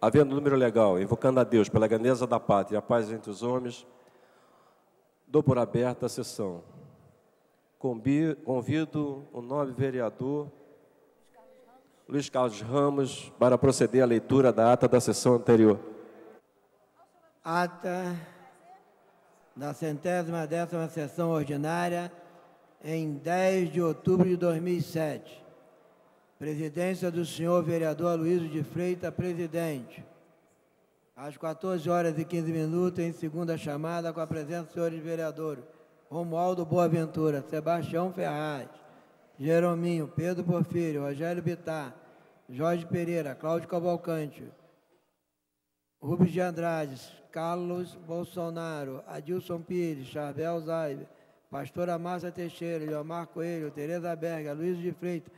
Havendo número legal, invocando a Deus pela grandeza da pátria e a paz entre os homens, dou por aberta a sessão. Convido o nobre vereador Luiz Carlos Ramos para proceder à leitura da ata da sessão anterior. Ata da 110ª sessão ordinária em 10 de outubro de 2007. Presidência do senhor vereador Aloysio de Freitas, presidente. Às 14h15, em segunda chamada, com a presença dos senhores vereadores Romualdo Boaventura, Sebastião Ferraz, Jerominho, Pedro Porfírio, Rogério Bittar, Jorge Pereira, Cláudio Cavalcante, Rubens de Andrade, Carlos Bolsonaro, Adilson Pires, Charbel Zaibe, Pastora Márcia Teixeira, Leomar Coelho, Tereza Berga, Aloysio de Freitas,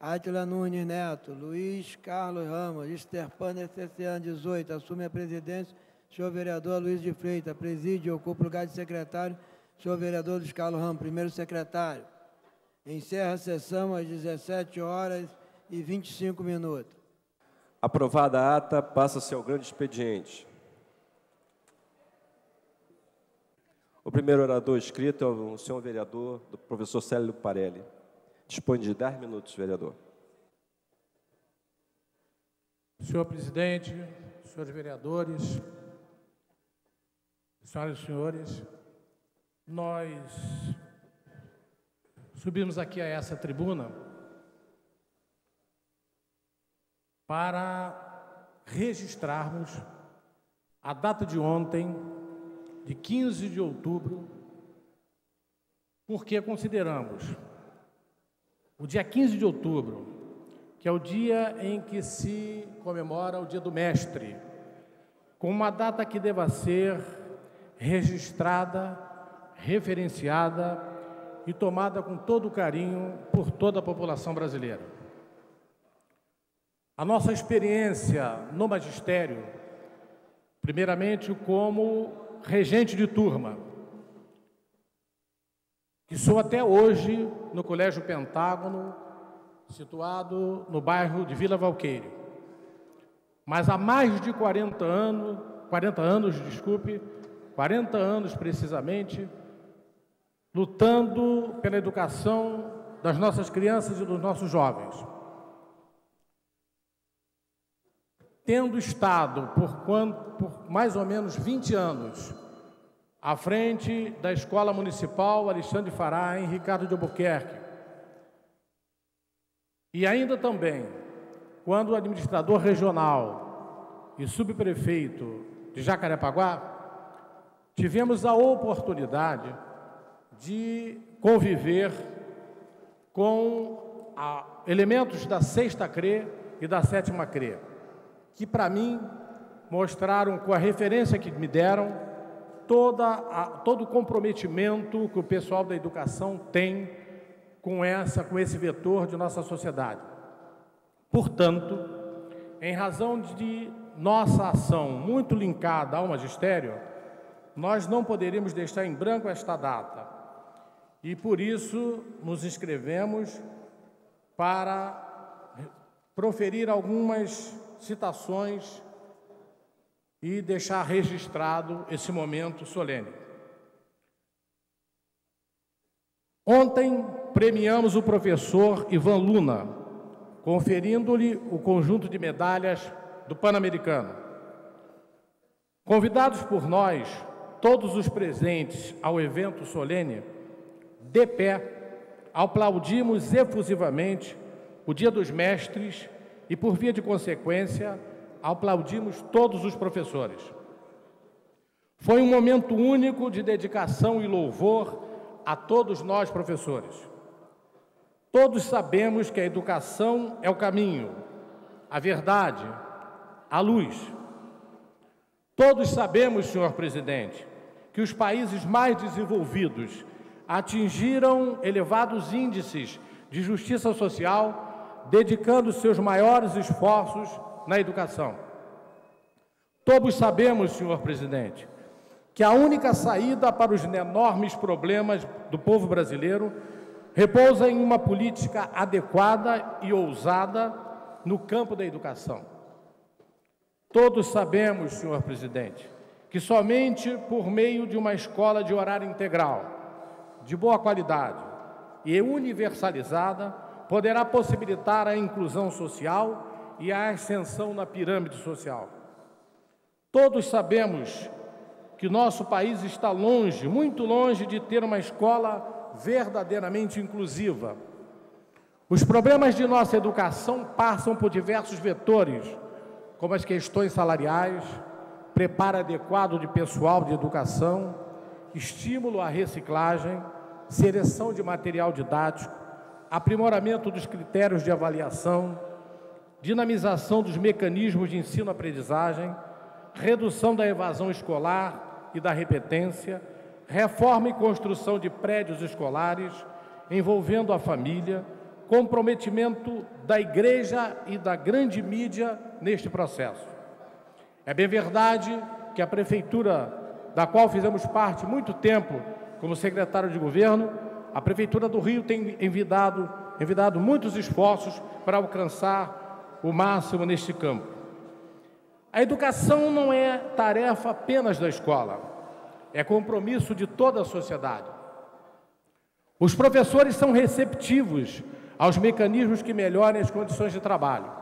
Átila Nunes Neto, Luiz Carlos Ramos, Esterpana Ceciano 18, assume a presidência, senhor vereador Aloysio de Freitas, preside e ocupa o lugar de secretário, senhor vereador Luiz Carlos Ramos, primeiro secretário. Encerra a sessão às 17h25. Aprovada a ata, passa-se ao grande expediente. O primeiro orador inscrito é o senhor vereador, do professor Célio Parelli. Dispõe de 10 minutos, vereador. Senhor presidente, senhores vereadores, senhoras e senhores, nós subimos aqui a essa tribuna para registrarmos a data de ontem, de 15 de outubro, porque consideramos o dia 15 de outubro, que é o dia em que se comemora o Dia do Mestre, como uma data que deva ser registrada, referenciada e tomada com todo o carinho por toda a população brasileira. A nossa experiência no magistério, primeiramente como regente de turma, que sou até hoje no Colégio Pentágono, situado no bairro de Vila Valqueire. Mas há mais de 40 anos precisamente, lutando pela educação das nossas crianças e dos nossos jovens. Tendo estado por mais ou menos 20 anos à frente da Escola Municipal Alexandre Fará, em Ricardo de Albuquerque, e ainda também, quando administrador regional e subprefeito de Jacarepaguá, tivemos a oportunidade de conviver com elementos da 6ª CRE e da 7ª CRE, que para mim mostraram, com a referência que me deram, todo o comprometimento que o pessoal da educação tem com esse vetor de nossa sociedade. Portanto, em razão de nossa ação muito linkada ao magistério, nós não poderíamos deixar em branco esta data. E por isso nos inscrevemos para proferir algumas citações e deixar registrado esse momento solene. Ontem premiamos o professor Ivan Luna, conferindo-lhe o conjunto de medalhas do Pan-Americano. Convidados por nós, todos os presentes ao evento solene, de pé, aplaudimos efusivamente o Dia dos Mestres e, por via de consequência, aplaudimos todos os professores. Foi um momento único de dedicação e louvor a todos nós, professores. Todos sabemos que a educação é o caminho, a verdade, a luz. Todos sabemos, senhor presidente, que os países mais desenvolvidos atingiram elevados índices de justiça social, dedicando seus maiores esforços na educação. Todos sabemos, senhor presidente, que a única saída para os enormes problemas do povo brasileiro repousa em uma política adequada e ousada no campo da educação. Todos sabemos, senhor presidente, que somente por meio de uma escola de horário integral, de boa qualidade e universalizada, poderá possibilitar a inclusão social e a ascensão na pirâmide social. Todos sabemos que nosso país está longe, muito longe de ter uma escola verdadeiramente inclusiva. Os problemas de nossa educação passam por diversos vetores, como as questões salariais, preparo adequado de pessoal de educação, estímulo à reciclagem, seleção de material didático, aprimoramento dos critérios de avaliação, dinamização dos mecanismos de ensino-aprendizagem, redução da evasão escolar e da repetência, reforma e construção de prédios escolares, envolvendo a família, comprometimento da Igreja e da grande mídia neste processo. É bem verdade que a Prefeitura, da qual fizemos parte muito tempo como secretário de governo, a Prefeitura do Rio tem envidado muitos esforços para alcançar o máximo neste campo. A educação não é tarefa apenas da escola, é compromisso de toda a sociedade. Os professores são receptivos aos mecanismos que melhorem as condições de trabalho.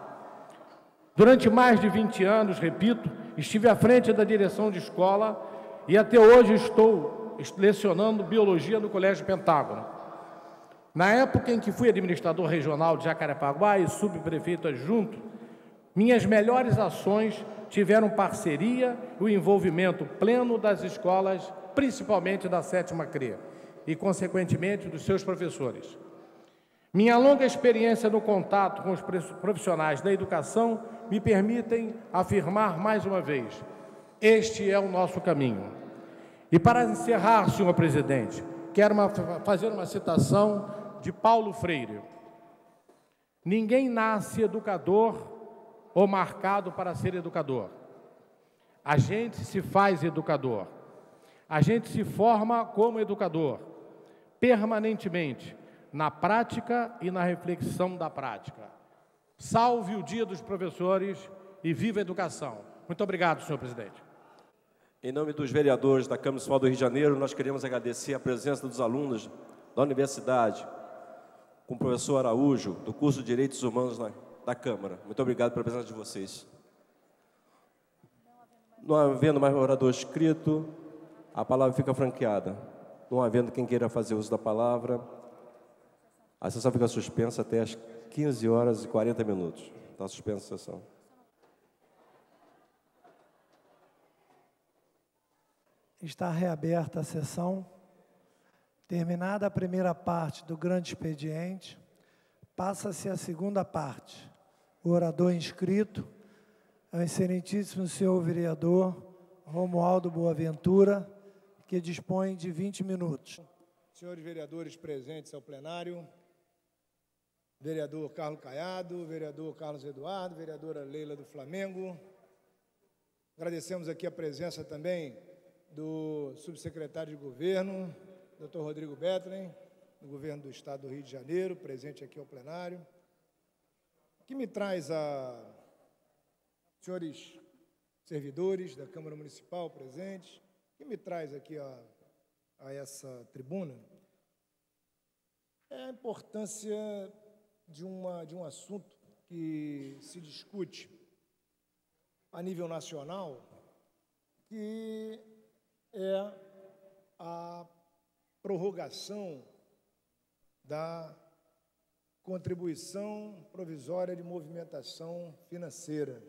Durante mais de 20 anos, repito, estive à frente da direção de escola e até hoje estou lecionando Biologia no Colégio Pentágono. Na época em que fui administrador regional de Jacarepaguá e subprefeito adjunto, minhas melhores ações tiveram parceria e o envolvimento pleno das escolas, principalmente da 7ª CRE, e, consequentemente, dos seus professores. Minha longa experiência no contato com os profissionais da educação me permitem afirmar mais uma vez, este é o nosso caminho. E para encerrar, senhor presidente, quero fazer uma citação de Paulo Freire. Ninguém nasce educador ou marcado para ser educador. A gente se faz educador. A gente se forma como educador, permanentemente, na prática e na reflexão da prática. Salve o Dia dos Professores e viva a educação. Muito obrigado, senhor presidente. Em nome dos vereadores da Câmara Municipal do Rio de Janeiro, nós queremos agradecer a presença dos alunos da universidade, com o professor Araújo, do curso de Direitos Humanos da Câmara. Muito obrigado pela presença de vocês. Não havendo mais orador escrito, a palavra fica franqueada. Não havendo quem queira fazer uso da palavra, a sessão fica suspensa até às 15h40. Está suspensa a sessão. Está reaberta a sessão. Terminada a primeira parte do grande expediente, passa-se a segunda parte. O orador inscrito é o excelentíssimo senhor vereador Romualdo Boaventura, que dispõe de 20 minutos. Senhores vereadores presentes ao plenário, vereador Carlos Caiado, vereador Carlos Eduardo, vereadora Leila do Flamengo, agradecemos aqui a presença também do subsecretário de governo, Dr. Rodrigo Bethlen, do governo do Estado do Rio de Janeiro, presente aqui ao plenário, que me traz a senhores servidores da Câmara Municipal presentes, que me traz aqui a essa tribuna, é a importância de um assunto que se discute a nível nacional, que é a prorrogação da contribuição provisória de movimentação financeira,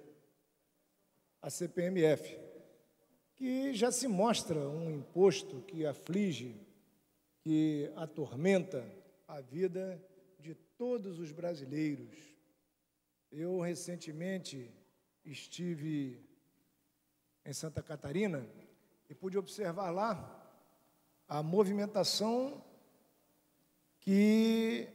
a CPMF, que já se mostra um imposto que aflige, que atormenta a vida de todos os brasileiros. Eu, recentemente, estive em Santa Catarina e pude observar lá a movimentação que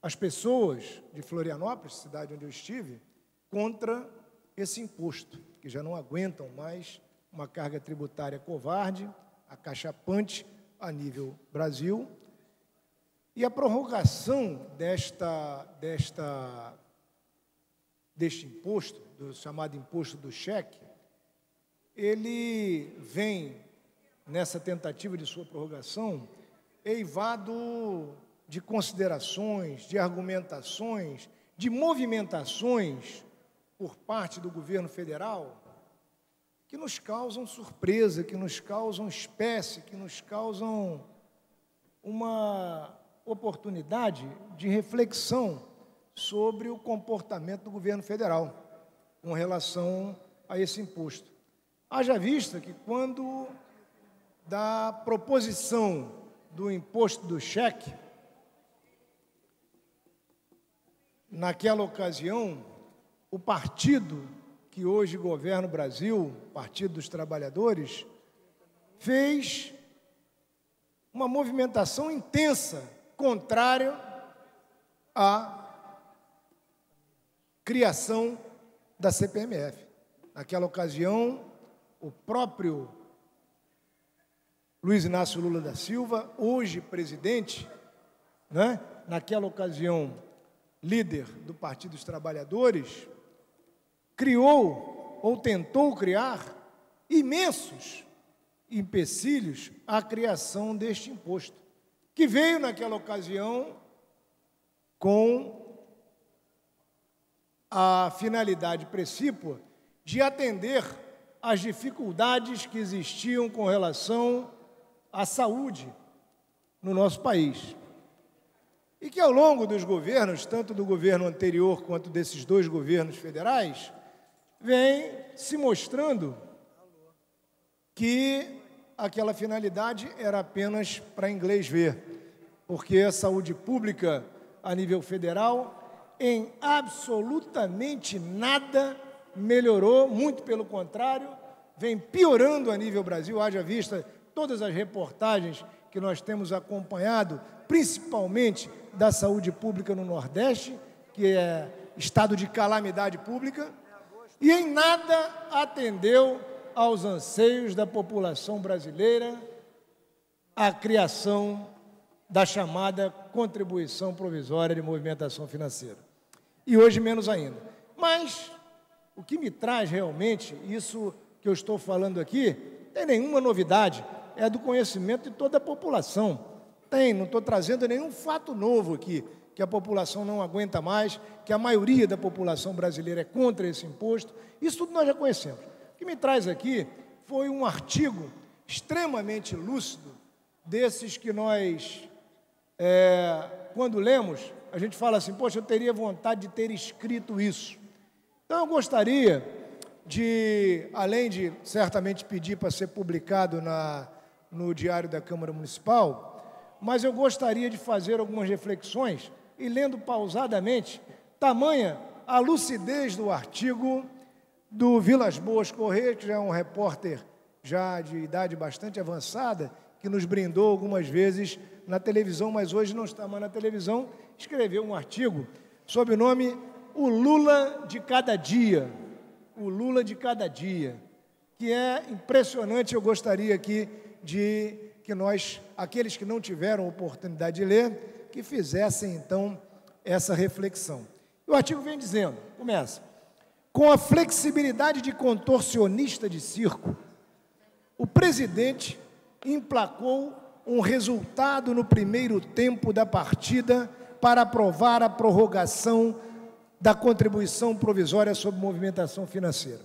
as pessoas de Florianópolis, cidade onde eu estive, contra esse imposto, que já não aguentam mais uma carga tributária covarde, acachapante a nível Brasil, e a prorrogação desta deste imposto, do chamado imposto do cheque, ele vem, nessa tentativa de sua prorrogação, eivado de considerações, de argumentações, de movimentações por parte do governo federal que nos causam surpresa, que nos causam espécie, que nos causam uma oportunidade de reflexão sobre o comportamento do governo federal com relação a esse imposto. Haja vista que quando da proposição do imposto do cheque, naquela ocasião, o partido que hoje governa o Brasil, o Partido dos Trabalhadores, fez uma movimentação intensa, contrária à criação da CPMF. Naquela ocasião, o próprio Luiz Inácio Lula da Silva, hoje presidente, né? Naquela ocasião, líder do Partido dos Trabalhadores, criou ou tentou criar imensos empecilhos à criação deste imposto, que veio naquela ocasião com a finalidade precípua de atender às dificuldades que existiam com relação à saúde no nosso país. E que ao longo dos governos, tanto do governo anterior quanto desses dois governos federais, vem se mostrando que aquela finalidade era apenas para inglês ver, porque a saúde pública a nível federal em absolutamente nada melhorou, muito pelo contrário, vem piorando a nível Brasil, haja vista todas as reportagens que nós temos acompanhado, principalmente da saúde pública no Nordeste, que é estado de calamidade pública, e em nada atendeu aos anseios da população brasileira a criação da chamada contribuição provisória de movimentação financeira. E hoje menos ainda. Mas o que me traz realmente, isso que eu estou falando aqui, não tem nenhuma novidade, é do conhecimento de toda a população. Não estou trazendo nenhum fato novo aqui, que a população não aguenta mais, que a maioria da população brasileira é contra esse imposto. Isso tudo nós já conhecemos. O que me traz aqui foi um artigo extremamente lúcido, desses que nós, quando lemos, a gente fala assim, poxa, eu teria vontade de ter escrito isso. Então, eu gostaria de, além de certamente pedir para ser publicado no Diário da Câmara Municipal, mas eu gostaria de fazer algumas reflexões e lendo pausadamente, tamanha a lucidez do artigo do Vilas Boas Corrêa, que já é um repórter já de idade bastante avançada, que nos brindou algumas vezes na televisão, mas hoje não está mais na televisão, escreveu um artigo sob o nome O Lula de Cada Dia. O Lula de Cada Dia, que é impressionante. Eu gostaria aqui de que nós, aqueles que não tiveram oportunidade de ler, que fizessem, então, essa reflexão. O artigo vem dizendo, começa, com a flexibilidade de contorcionista de circo, o presidente emplacou um resultado no primeiro tempo da partida para aprovar a prorrogação da contribuição provisória sobre movimentação financeira.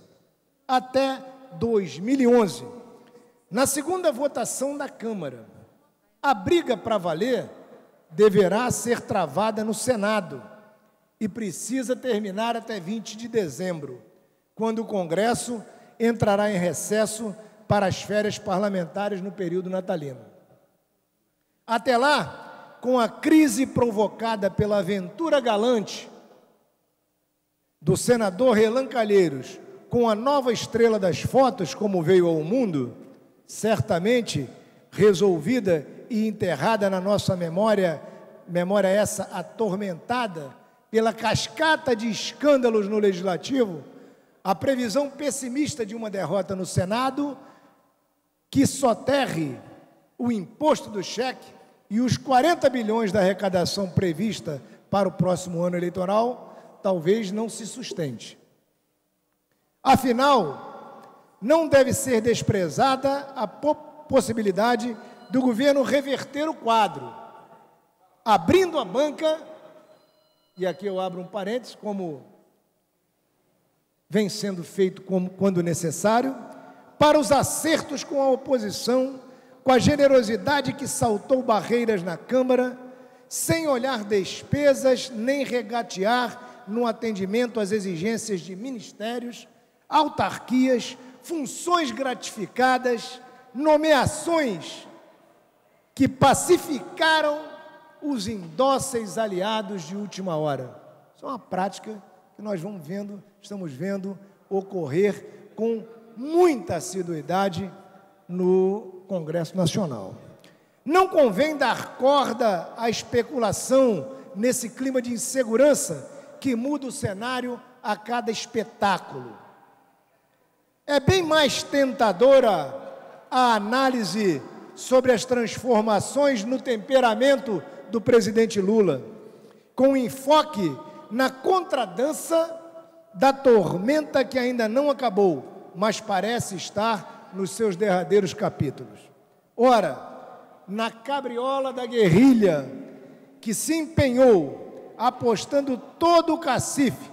Até 2011, na segunda votação da Câmara, a briga para valer deverá ser travada no Senado e precisa terminar até 20 de dezembro, quando o Congresso entrará em recesso para as férias parlamentares no período natalino. Até lá, com a crise provocada pela aventura galante do senador Relan Calheiros com a nova estrela das fotos, como veio ao mundo, certamente resolvida e enterrada na nossa memória essa atormentada pela cascata de escândalos no Legislativo, a previsão pessimista de uma derrota no Senado, que soterre o imposto do cheque e os 40 bilhões da arrecadação prevista para o próximo ano eleitoral, talvez não se sustente. Afinal, não deve ser desprezada a possibilidade do governo reverter o quadro, abrindo a banca, e aqui eu abro um parênteses, como vem sendo feito quando necessário, para os acertos com a oposição, com a generosidade que saltou barreiras na Câmara, sem olhar despesas nem regatear no atendimento às exigências de ministérios, autarquias, funções gratificadas, nomeações que pacificaram os indóceis aliados de última hora. Isso é uma prática que nós estamos vendo ocorrer com muita assiduidade no Congresso Nacional. Não convém dar corda à especulação nesse clima de insegurança que muda o cenário a cada espetáculo. É bem mais tentadora a análise sobre as transformações no temperamento do presidente Lula, com enfoque na contradança da tormenta que ainda não acabou, mas parece estar nos seus derradeiros capítulos. Ora, na cabriola da guerrilha, que se empenhou, apostando todo o cacife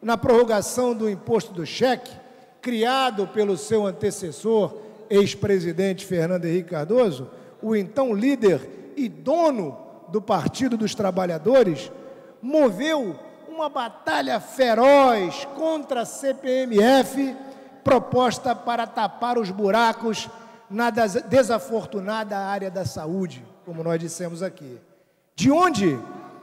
na prorrogação do imposto do cheque, criado pelo seu antecessor, ex-presidente Fernando Henrique Cardoso, o então líder e dono do Partido dos Trabalhadores, moveu uma batalha feroz contra a CPMF, proposta para tapar os buracos na desafortunada área da saúde, como nós dissemos aqui, de onde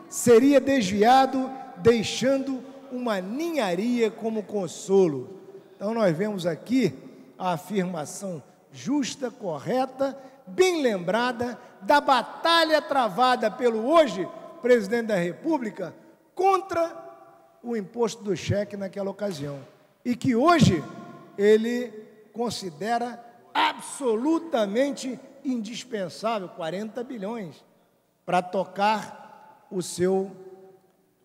seria desviado, deixando uma ninharia como consolo. Então, nós vemos aqui a afirmação justa, correta, bem lembrada, da batalha travada pelo hoje presidente da República contra o imposto do cheque naquela ocasião, e que hoje ele considera absolutamente indispensável, 40 bilhões, para tocar o seu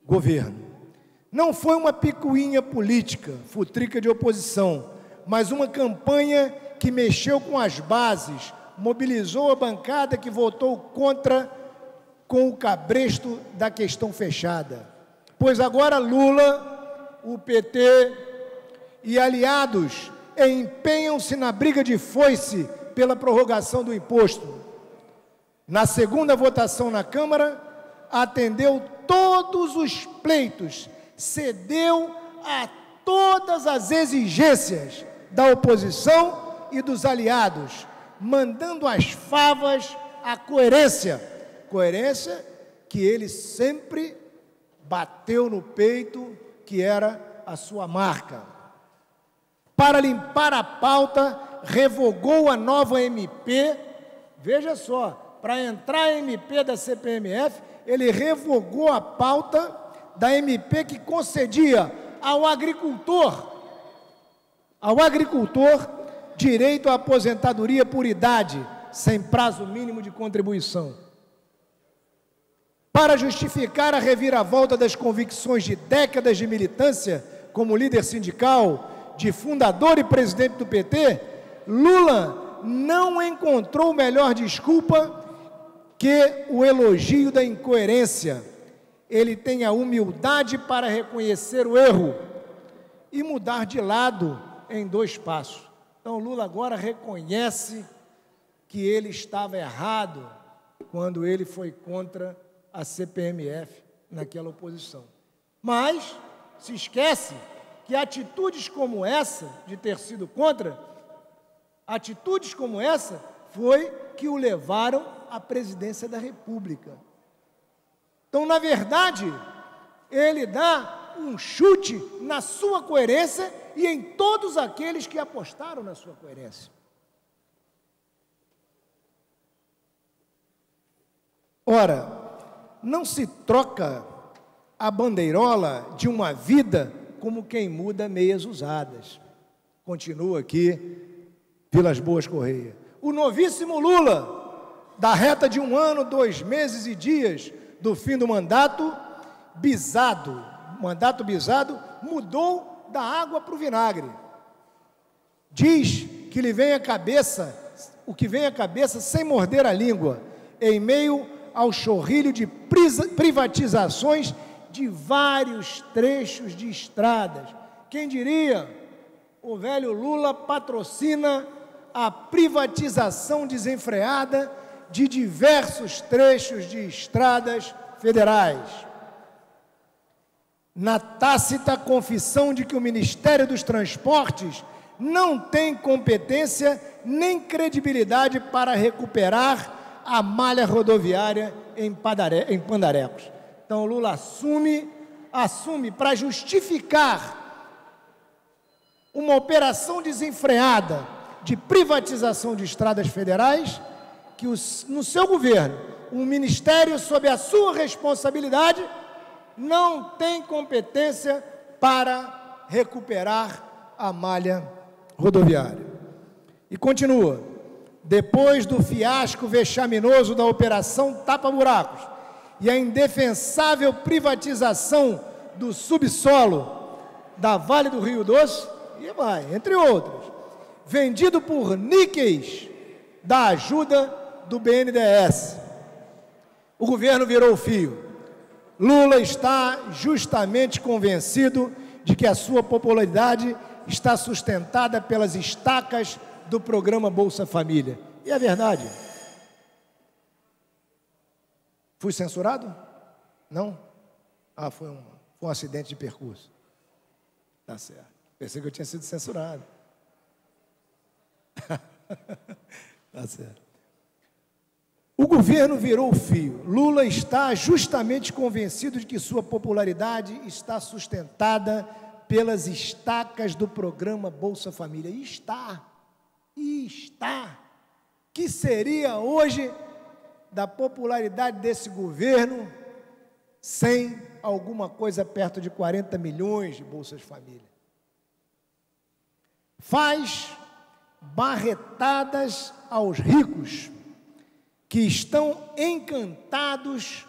governo. Não foi uma picuinha política, futrica de oposição, mas uma campanha que mexeu com as bases, mobilizou a bancada que votou contra com o cabresto da questão fechada. Pois agora Lula, o PT e aliados empenham-se na briga de foice pela prorrogação do imposto. Na segunda votação na Câmara, atendeu todos os pleitos, cedeu a todas as exigências da oposição e dos aliados, mandando as favas à coerência que ele sempre bateu no peito, que era a sua marca. Para limpar a pauta, revogou a nova MP, veja só, para entrar a MP da CPMF, ele revogou a pauta da MP que concedia ao agricultor direito à aposentadoria por idade, sem prazo mínimo de contribuição. Para justificar a reviravolta das convicções de décadas de militância, como líder sindical, de fundador e presidente do PT, Lula não encontrou melhor desculpa que o elogio da incoerência. Ele tem a humildade para reconhecer o erro e mudar de lado em 2 passos. Então, Lula agora reconhece que ele estava errado quando ele foi contra a CPMF naquela oposição. Mas se esquece que atitudes como essa, de ter sido contra, atitudes como essa foi que o levaram à presidência da República. Então, na verdade, ele dá um chute na sua coerência e em todos aqueles que apostaram na sua coerência. Ora, não se troca a bandeirola de uma vida como quem muda meias usadas. Continua aqui Vilas Boas Correia. O novíssimo Lula, da reta de 1 ano, 2 meses e dias do fim do mandato, bisado mandato visado, mudou da água para o vinagre. Diz que lhe vem à cabeça, o que vem à cabeça sem morder a língua, em meio ao chorrilho de privatizações de vários trechos de estradas. Quem diria, o velho Lula patrocina a privatização desenfreada de diversos trechos de estradas federais. Na tácita confissão de que o Ministério dos Transportes não tem competência nem credibilidade para recuperar a malha rodoviária em Pandarecos. Então, o Lula assume para justificar uma operação desenfreada de privatização de estradas federais, que no seu governo, o Ministério, sob a sua responsabilidade, não tem competência para recuperar a malha rodoviária. E continua: depois do fiasco vexaminoso da Operação Tapa-Buracos e a indefensável privatização do subsolo da Vale do Rio Doce, e vai, entre outros, vendido por níqueis da ajuda do BNDES, o governo virou o fio. Lula está justamente convencido de que a sua popularidade está sustentada pelas estacas do programa Bolsa Família. E é verdade. Fui censurado? Não? Ah, foi um acidente de percurso. Tá certo. Pensei que eu tinha sido censurado. Tá certo. O governo virou o fio. Lula está justamente convencido de que sua popularidade está sustentada pelas estacas do programa Bolsa Família. E está. Que seria hoje da popularidade desse governo sem alguma coisa perto de 40 milhões de Bolsas Família? Faz barretadas aos ricos que estão encantados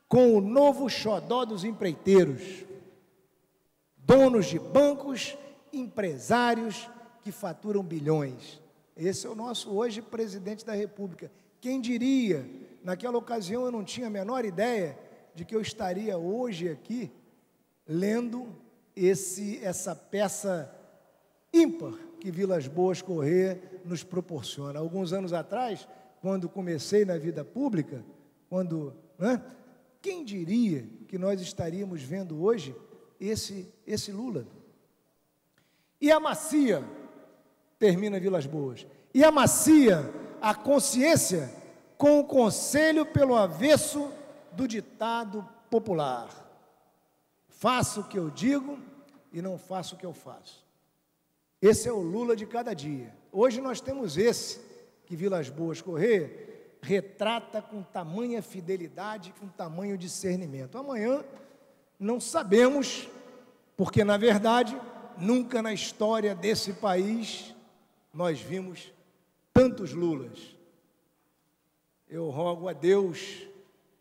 com o novo xodó dos empreiteiros, donos de bancos, empresários que faturam bilhões. Esse é o nosso hoje presidente da República. Quem diria, naquela ocasião eu não tinha a menor ideia de que eu estaria hoje aqui lendo essa peça ímpar que Vilas Boas Corrêa nos proporciona. Alguns anos atrás, quando comecei na vida pública, quem diria que nós estaríamos vendo hoje esse Lula? E amacia, termina Vilas Boas, e amacia a consciência com o conselho pelo avesso do ditado popular: faço o que eu digo e não faço o que eu faço. Esse é o Lula de cada dia. Hoje nós temos esse, que Vilas Boas Corrêa retrata com tamanha fidelidade, com tamanho discernimento. Amanhã não sabemos, porque na verdade nunca na história desse país nós vimos tantos Lulas. Eu rogo a Deus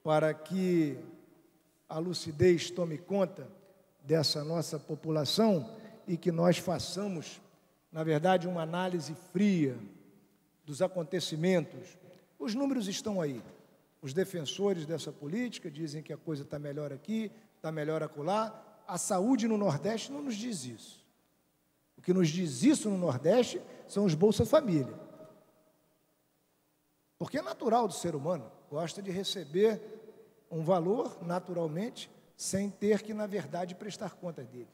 para que a lucidez tome conta dessa nossa população e que nós façamos, na verdade, uma análise fria dos acontecimentos. Os números estão aí. Os defensores dessa política dizem que a coisa está melhor aqui, está melhor acolá. A saúde no Nordeste não nos diz isso. O que nos diz isso no Nordeste são os Bolsa Família. Porque é natural do ser humano, gosta de receber um valor, naturalmente, sem ter que, na verdade, prestar conta dele.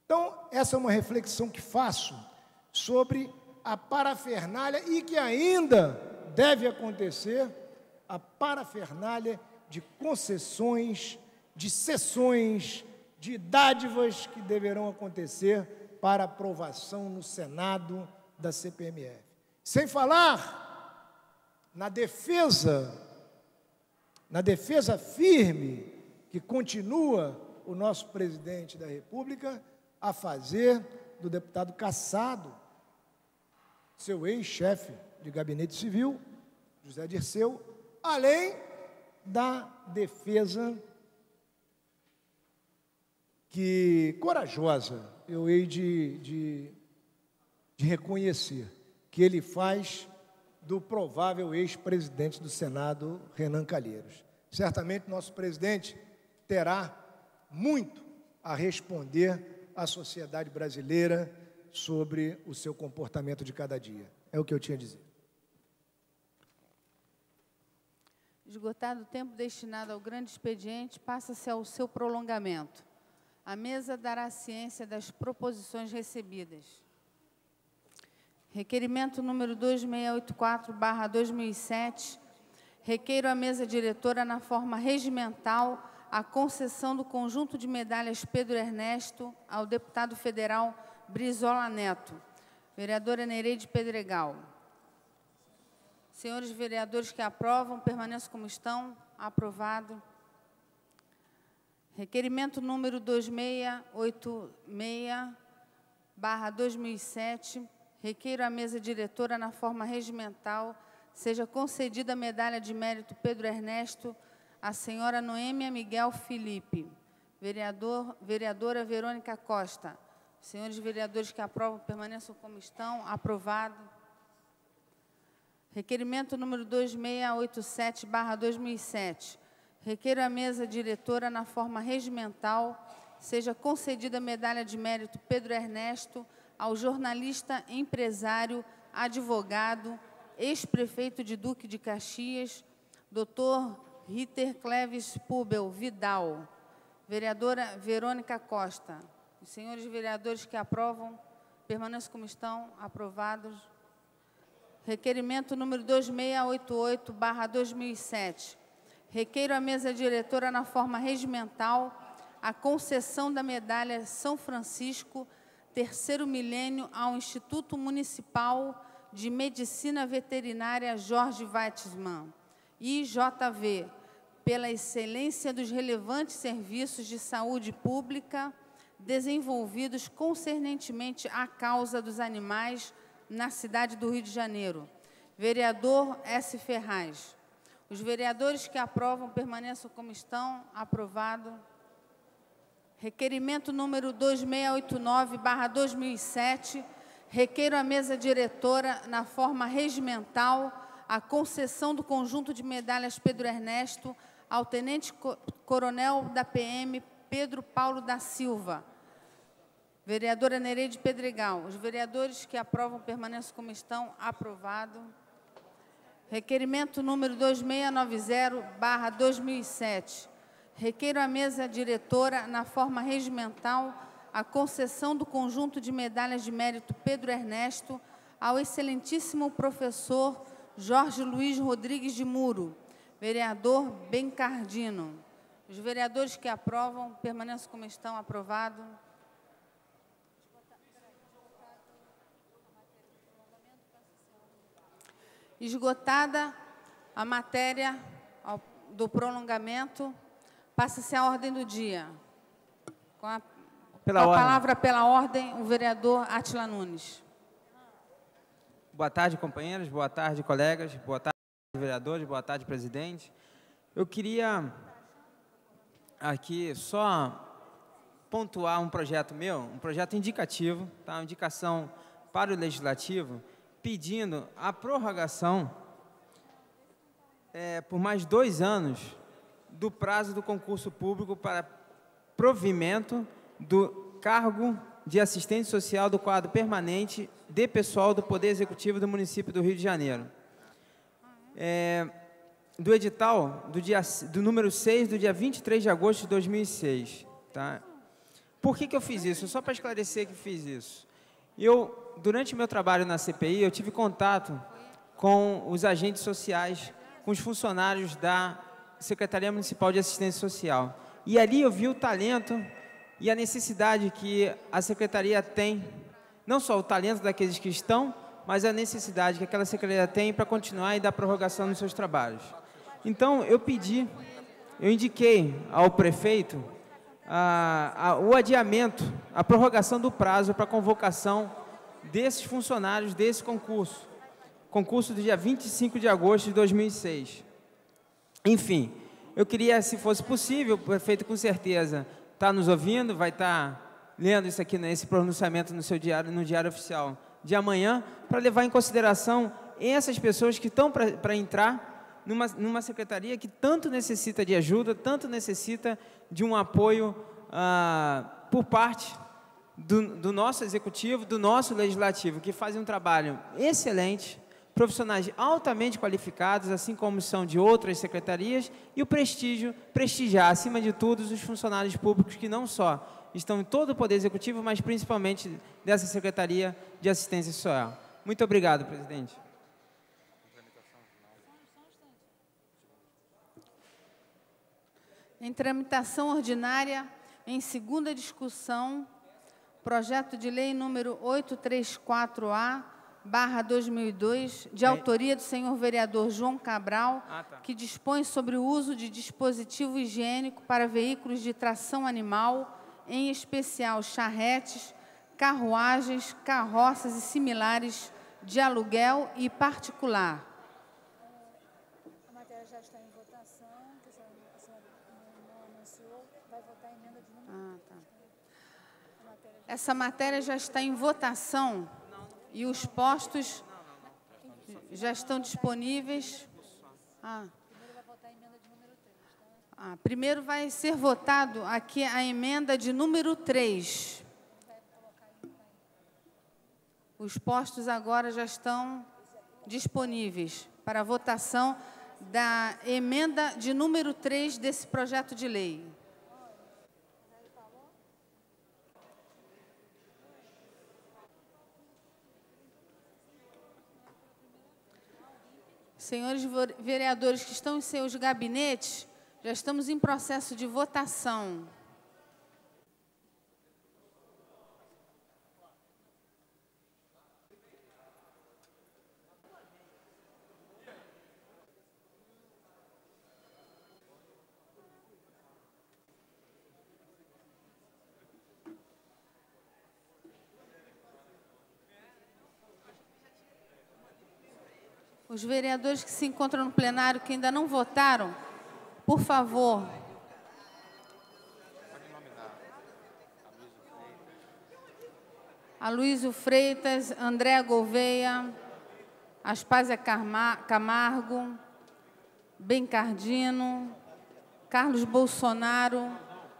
Então, essa é uma reflexão que faço sobre a parafernália e que ainda deve acontecer, a parafernália de concessões, de cessões, de dádivas que deverão acontecer para aprovação no Senado da CPMF. Sem falar na defesa firme que continua o nosso presidente da República a fazer do deputado Cassado, seu ex-chefe de gabinete civil, José Dirceu, além da defesa que corajosa eu hei de reconhecer que ele faz do provável ex-presidente do Senado, Renan Calheiros. Certamente nosso presidente terá muito a responder à sociedade brasileira sobre o seu comportamento de cada dia. É o que eu tinha a dizer. Esgotado o tempo destinado ao grande expediente, passa-se ao seu prolongamento. A mesa dará ciência das proposições recebidas. Requerimento número 2684/2007. Requeiro à mesa diretora, na forma regimental, a concessão do conjunto de medalhas Pedro Ernesto ao deputado federal Brizola Neto. Vereadora Nereide Pedregal. Senhores vereadores que aprovam, permaneçam como estão. Aprovado. Requerimento número 2686/2007. Requeiro à mesa diretora, na forma regimental, seja concedida a medalha de mérito Pedro Ernesto à senhora Noêmia Miguel Felipe. Vereadora Verônica Costa. Senhores vereadores que aprovam, permaneçam como estão. Aprovado. Requerimento número 2687/2007. Requeiro à mesa diretora, na forma regimental, seja concedida a medalha de mérito Pedro Ernesto ao jornalista, empresário, advogado, ex-prefeito de Duque de Caxias, Dr. Ritter Cleves Pubel Vidal. Vereadora Verônica Costa. Os senhores vereadores que aprovam, permaneçam como estão. Aprovados. Requerimento número 2688/2007. Requeiro à mesa diretora, na forma regimental, a concessão da medalha São Francisco, terceiro milênio, ao Instituto Municipal de Medicina Veterinária Jorge Weitzmann, IJV, pela excelência dos relevantes serviços de saúde pública desenvolvidos concernentemente à causa dos animais na cidade do Rio de Janeiro. Vereador S. Ferraz. Os vereadores que aprovam, permaneçam como estão. Aprovado. Requerimento número 2689/2007. Requeiro à mesa diretora, na forma regimental, a concessão do conjunto de medalhas Pedro Ernesto ao tenente-coronel da PM, Pedro Paulo da Silva. Vereadora Nereide Pedregal. Os vereadores que aprovam, permaneçam como estão. Aprovado. Requerimento número 2690/2007. Requeiro à mesa diretora, na forma regimental, a concessão do conjunto de medalhas de mérito Pedro Ernesto ao excelentíssimo professor Jorge Luiz Rodrigues de Muro, vereador Bencardino. Os vereadores que aprovam, permaneçam como estão. Aprovado. Esgotada a matéria do prolongamento, passa-se a ordem do dia. Com a palavra pela ordem, o vereador Átila Nunes. Boa tarde, companheiros. Boa tarde, colegas. Boa tarde, vereadores. Boa tarde, presidente. Eu queria aqui só pontuar um projeto meu, um projeto indicativo, tá? Uma indicação para o Legislativo, pedindo a prorrogação por mais 2 anos do prazo do concurso público para provimento do cargo de assistente social do quadro permanente de pessoal do Poder Executivo do município do Rio de Janeiro. Do edital do número 6, do dia 23 de agosto de 2006. Tá? Por que eu fiz isso? Só para esclarecer que fiz isso. Durante o meu trabalho na CPI, eu tive contato com os agentes sociais, com os funcionários da Secretaria Municipal de Assistência Social. E ali eu vi o talento e a necessidade que a Secretaria tem, não só o talento daqueles que estão, mas a necessidade que aquela Secretaria tem para continuar e dar prorrogação nos seus trabalhos. Então, eu indiquei ao prefeito o adiamento, a prorrogação do prazo para a convocação desses funcionários desse concurso do dia 25 de agosto de 2006. Enfim, eu queria, se fosse possível, o prefeito com certeza está nos ouvindo, vai estar lendo isso aqui, esse pronunciamento no seu diário, no Diário Oficial de amanhã, para levar em consideração essas pessoas que estão para entrar numa secretaria que tanto necessita de ajuda, tanto necessita de um apoio por parte do nosso executivo, do nosso legislativo, que fazem um trabalho excelente, profissionais altamente qualificados, assim como são de outras secretarias, e o prestigiar, acima de tudo, os funcionários públicos que não só estão em todo o Poder Executivo, mas principalmente dessa Secretaria de Assistência Social. Muito obrigado, presidente. Em tramitação ordinária, em segunda discussão, projeto de lei número 834-A/2002, de autoria do senhor vereador João Cabral, que dispõe sobre o uso de dispositivo higiênico para veículos de tração animal, em especial charretes, carruagens, carroças e similares de aluguel e particular. A matéria já está em votação, que a senhora não anunciou, vai votar a emenda de número. Essa matéria já está em votação e os postos já estão disponíveis. Primeiro vai ser votado aqui a emenda de número 3. Os postos agora já estão disponíveis para a votação da emenda de número 3 desse projeto de lei. Senhores vereadores que estão em seus gabinetes, já estamos em processo de votação. Os vereadores que se encontram no plenário que ainda não votaram, por favor. Aloysio Freitas, André Gouveia, Aspásia Camargo, Bencardino, Carlos Bolsonaro,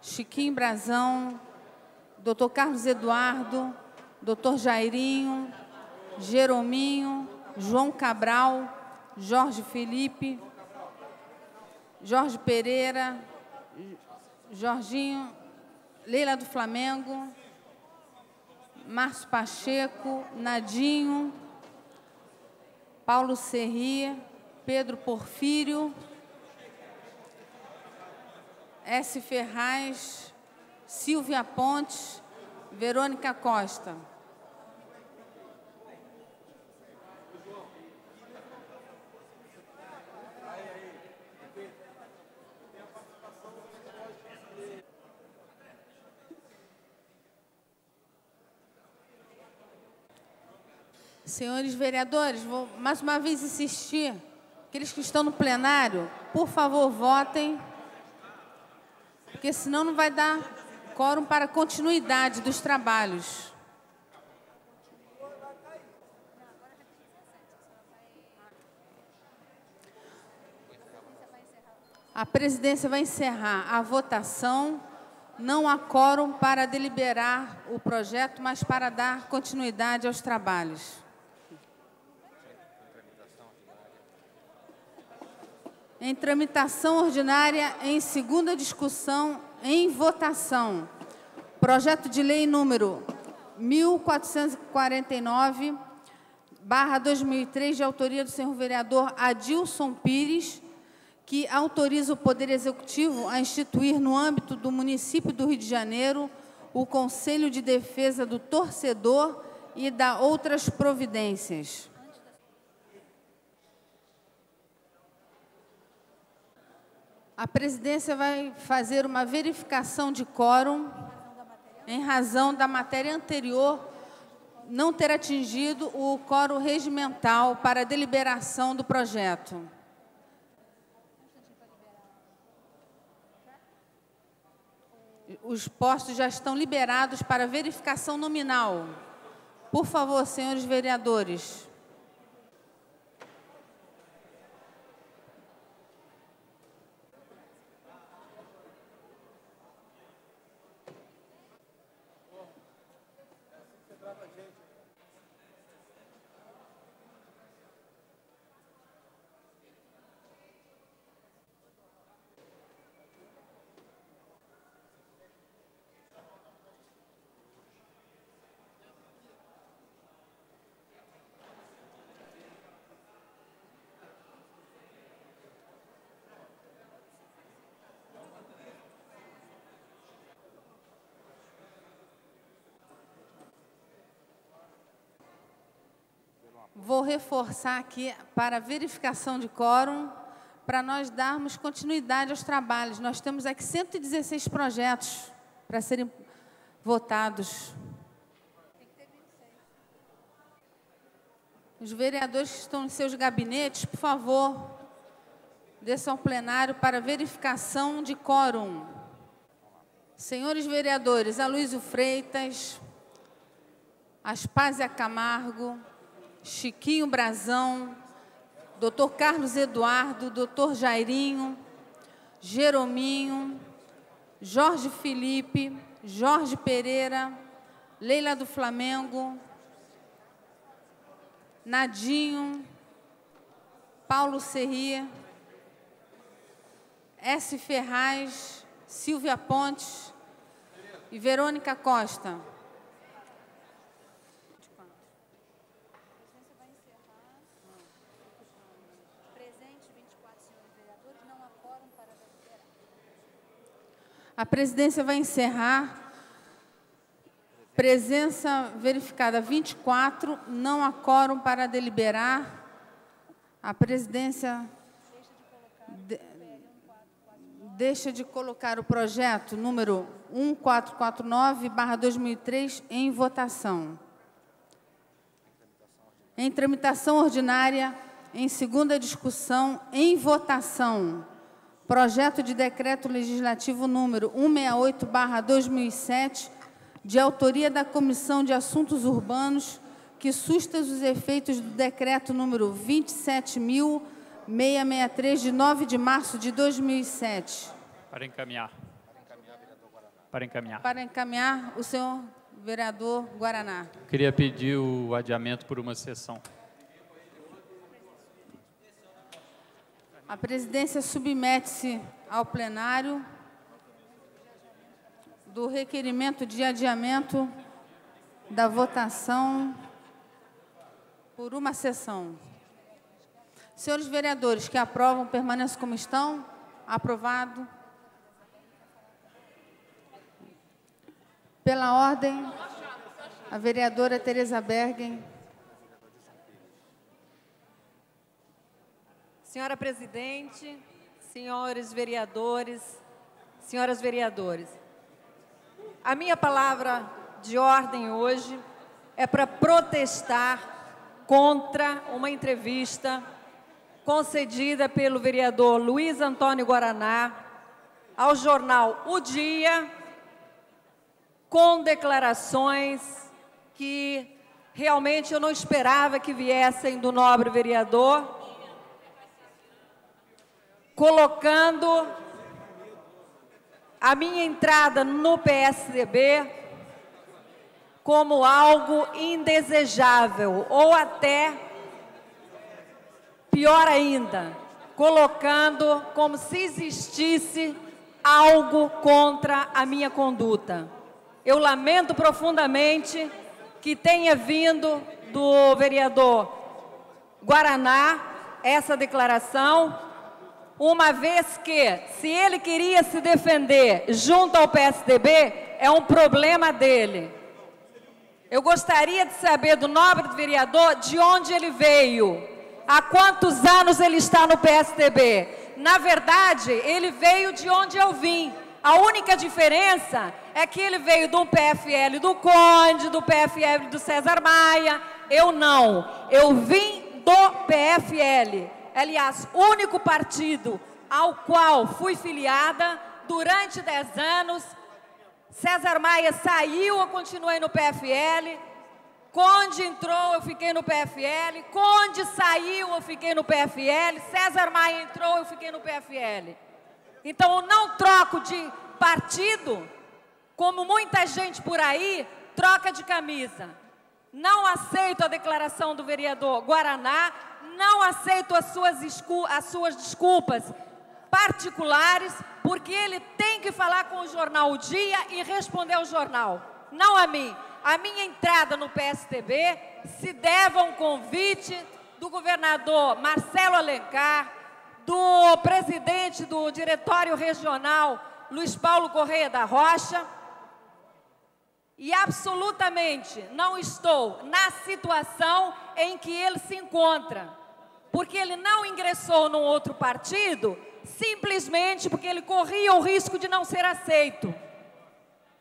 Chiquinho Brazão, Dr. Carlos Eduardo, Dr. Jairinho, Jerominho, João Cabral, Jorge Felipe, Jorge Pereira, Jorginho, Leila do Flamengo, Márcio Pacheco, Nadinho, Paulo Serri, Pedro Porfírio, S. Ferraz, Silvia Pontes, Verônica Costa. Senhores vereadores, vou mais uma vez insistir, aqueles que estão no plenário, por favor, votem, porque senão não vai dar quórum para a continuidade dos trabalhos. A presidência vai encerrar a votação. Não há quórum para deliberar o projeto, mas para dar continuidade aos trabalhos. Em tramitação ordinária, em segunda discussão, em votação. Projeto de lei número 1449/2003, de autoria do senhor vereador Adilson Pires, que autoriza o Poder Executivo a instituir no âmbito do município do Rio de Janeiro o Conselho de Defesa do Torcedor e da outras providências. A presidência vai fazer uma verificação de quórum em razão da matéria anterior não ter atingido o quórum regimental para a deliberação do projeto. os postos já estão liberados para verificação nominal. Por favor, senhores vereadores. Vou reforçar aqui para verificação de quórum, para nós darmos continuidade aos trabalhos. Nós temos aqui 116 projetos para serem votados. Os vereadores que estão em seus gabinetes, por favor, desçam ao plenário para verificação de quórum. Senhores vereadores, Aloysio Freitas, Aspásia Camargo, Chiquinho Brazão, Dr. Carlos Eduardo, Dr. Jairinho, Jerominho, Jorge Felipe, Jorge Pereira, Leila do Flamengo, Nadinho, Paulo Serri, S. Ferraz, Silvia Pontes e Verônica Costa. A presidência vai encerrar. Presença verificada 24, não há quórum para deliberar. A presidência deixa de colocar o projeto número 1449/2003 em votação. Em tramitação ordinária, em segunda discussão, em votação. Projeto de decreto legislativo número 168/2007, de autoria da Comissão de Assuntos Urbanos, que susta os efeitos do decreto número 27.663, de 9 de março de 2007. Para encaminhar. Para encaminhar. Para encaminhar, o senhor vereador Guaraná. Queria pedir o adiamento por uma sessão. A presidência submete-se ao plenário do requerimento de adiamento da votação por uma sessão. Senhores vereadores que aprovam, permaneçam como estão. Aprovado. Pela ordem, a vereadora Tereza Bergen. Senhora presidente, senhores vereadores, senhoras vereadores, a minha palavra de ordem hoje é para protestar contra uma entrevista concedida pelo vereador Luiz Antônio Guaraná ao jornal O Dia, com declarações que realmente eu não esperava que viessem do nobre vereador, colocando a minha entrada no PSDB como algo indesejável, ou até, pior ainda, colocando como se existisse algo contra a minha conduta. Eu lamento profundamente que tenha vindo do vereador Guaraná essa declaração, uma vez que, se ele queria se defender junto ao PSDB, é um problema dele. Eu gostaria de saber do nobre vereador de onde ele veio, há quantos anos ele está no PSDB. Na verdade, ele veio de onde eu vim. A única diferença é que ele veio do PFL do Conde, do PFL do César Maia. Eu não. Eu vim do PFL. Aliás, único partido ao qual fui filiada durante 10 anos, César Maia saiu, eu continuei no PFL. Conde entrou, eu fiquei no PFL. Conde saiu, eu fiquei no PFL. César Maia entrou, eu fiquei no PFL. Então, eu não troco de partido, como muita gente por aí troca de camisa. Não aceito a declaração do vereador Guaraná, não aceito as suas desculpas particulares, porque ele tem que falar com o jornal O Dia e responder ao jornal, não a mim. A minha entrada no PSDB se deve a um convite do governador Marcelo Alencar, do presidente do Diretório Regional, Luiz Paulo Correia da Rocha, e absolutamente não estou na situação em que ele se encontra, porque ele não ingressou num outro partido, simplesmente porque ele corria o risco de não ser aceito.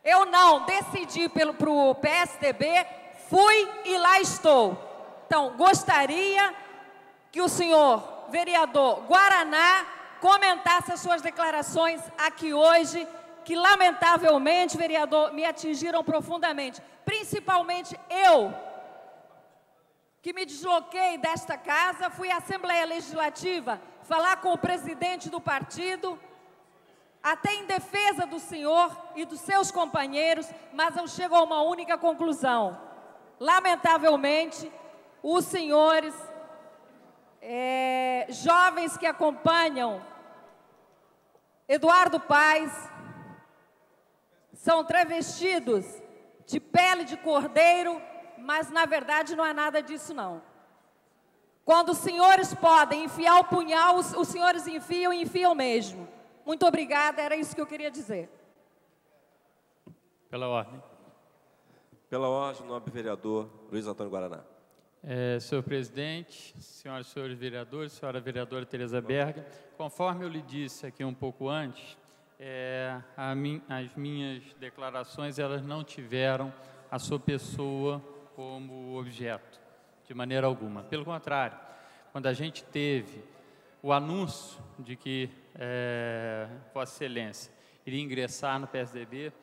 Eu não decidi para o PSDB, fui e lá estou. Então, gostaria que o senhor vereador Guaraná comentasse as suas declarações aqui hoje, que lamentavelmente, vereador, me atingiram profundamente. Principalmente eu, que me desloquei desta casa, fui à Assembleia Legislativa falar com o presidente do partido, até em defesa do senhor e dos seus companheiros, mas eu chego a uma única conclusão. Lamentavelmente, os senhores, jovens que acompanham Eduardo Paes, são travestidos de pele de cordeiro, mas na verdade não é nada disso não. Quando os senhores podem enfiar o punhal, os senhores enfiam e enfiam mesmo. Muito obrigada, era isso que eu queria dizer. Pela ordem. Pela ordem, nobre vereador Luiz Antônio Guaraná. Senhor presidente, senhoras e senhores vereadores, senhora vereadora Tereza Berger, conforme eu lhe disse aqui um pouco antes, as minhas declarações elas não tiveram a sua pessoa como objeto, de maneira alguma. Pelo contrário, quando a gente teve o anúncio de que Vossa Excelência iria ingressar no PSDB,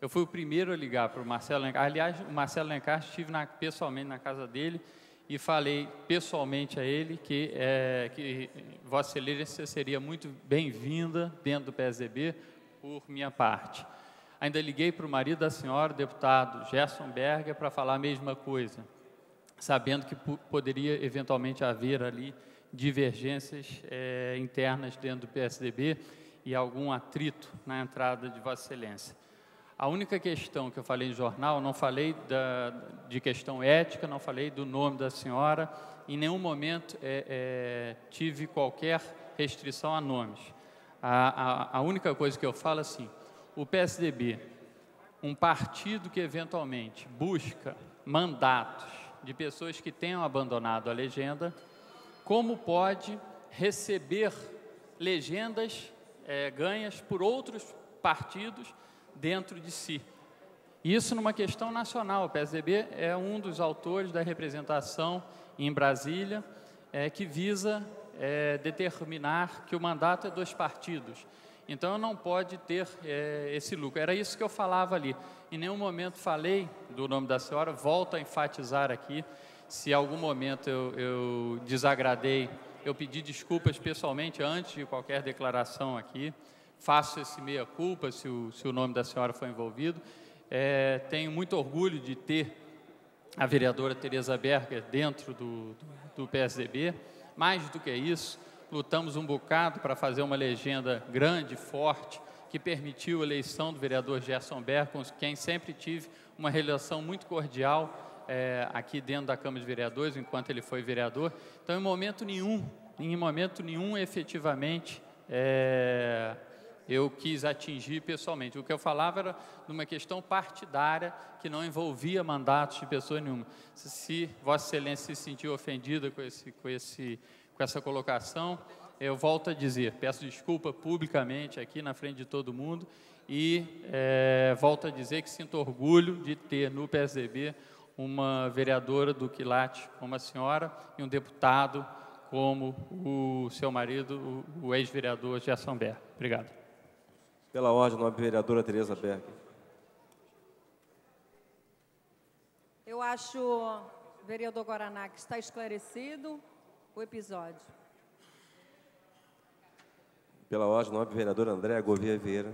eu fui o primeiro a ligar para o Marcelo Alencar. Aliás, o Marcelo Alencar, estive pessoalmente na casa dele e falei pessoalmente a ele que Vossa Excelência seria muito bem-vinda dentro do PSDB por minha parte. Ainda liguei para o marido da senhora, o deputado Gerson Berger, para falar a mesma coisa, sabendo que poderia eventualmente haver ali divergências internas dentro do PSDB e algum atrito na entrada de Vossa Excelência. A única questão que eu falei no jornal, não falei de questão ética, não falei do nome da senhora, em nenhum momento tive qualquer restrição a nomes. A única coisa que eu falo assim, o PSDB, um partido que eventualmente busca mandatos de pessoas que tenham abandonado a legenda, como pode receber legendas ganhas por outros partidos dentro de si? Isso numa questão nacional. O PSDB é um dos autores da representação em Brasília, que visa determinar que o mandato é dos partidos. Então, não pode ter esse lucro. Era isso que eu falava ali. Em nenhum momento falei do nome da senhora, volto a enfatizar aqui. Se em algum momento eu desagradei, eu pedi desculpas pessoalmente antes de qualquer declaração aqui. Faço esse meia-culpa se o nome da senhora foi envolvido. Tenho muito orgulho de ter a vereadora Tereza Berger dentro do PSDB. Mais do que isso, lutamos um bocado para fazer uma legenda grande, forte, que permitiu a eleição do vereador Gerson Berger, com quem sempre tive uma relação muito cordial aqui dentro da Câmara de Vereadores, enquanto ele foi vereador. Então, em momento nenhum, efetivamente, eu quis atingir pessoalmente. O que eu falava era de uma questão partidária que não envolvia mandatos de pessoa nenhuma. Se Vossa Excelência se sentiu ofendida com essa colocação, eu volto a dizer, peço desculpa publicamente aqui na frente de todo mundo e volto a dizer que sinto orgulho de ter no PSDB uma vereadora do quilate como a senhora e um deputado como o seu marido, o ex-vereador Gerson Berger. Obrigado. Pela ordem, nobre vereadora Tereza Berger. acho, vereador Guaraná, que está esclarecido o episódio. Pela ordem, nobre vereador André Gouveia Vieira.